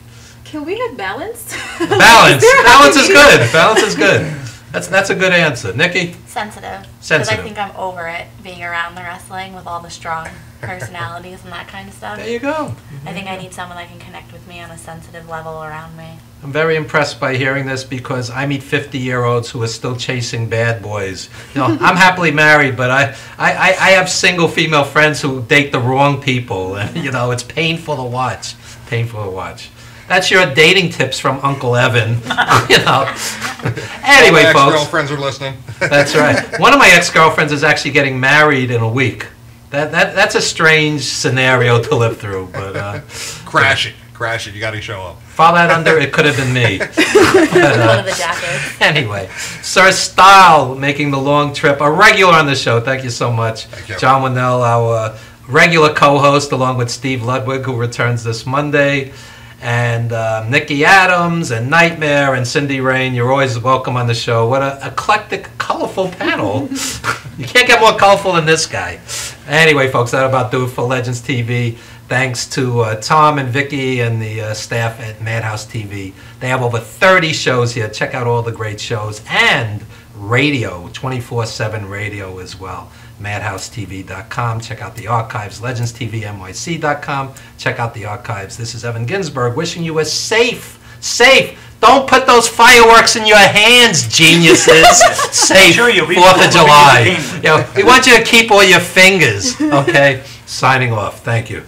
Can we have balance? Balance. Balance is good. Balance is good. That's a good answer. Nikki? Sensitive. Sensitive. Because I think I'm over it being around the wrestling with all the strong personalities and that kind of stuff. There you go. I think I need someone that can connect with me on a sensitive level around me. I'm very impressed by hearing this because I meet 50-year-olds who are still chasing bad boys. I'm happily married, but I have single female friends who date the wrong people. And, it's painful to watch. Painful to watch. That's your dating tips from Uncle Evan. Anyway, my folks. ex-girlfriends are listening. That's right. One of my ex-girlfriends is actually getting married in a week. That's a strange scenario to live through, but crash it. You got to show up. File that under. It could have been me. One of the jackets. Anyway, Sir Style making the long trip. A regular on the show. Thank you so much, John Winnell, our regular co-host, along with Steve Ludwig, who returns this Monday. And Nikki Adams and Nightmare and Cindy Rain, you're always welcome on the show. What an eclectic, colorful panel. You can't get more colorful than this guy. Anyway, folks, that'll about do it for Legends TV. Thanks to Tom and Vicky and the staff at Madhouse TV. They have over 30 shows here. Check out all the great shows. And radio, 24/7 radio as well. MadhouseTV.com. Check out the archives. LegendsTVNYC.com. Check out the archives. This is Evan Ginzburg wishing you a safe. Don't put those fireworks in your hands, geniuses. Safe. 4th of July. We want you to keep all your fingers. Okay. Signing off. Thank you.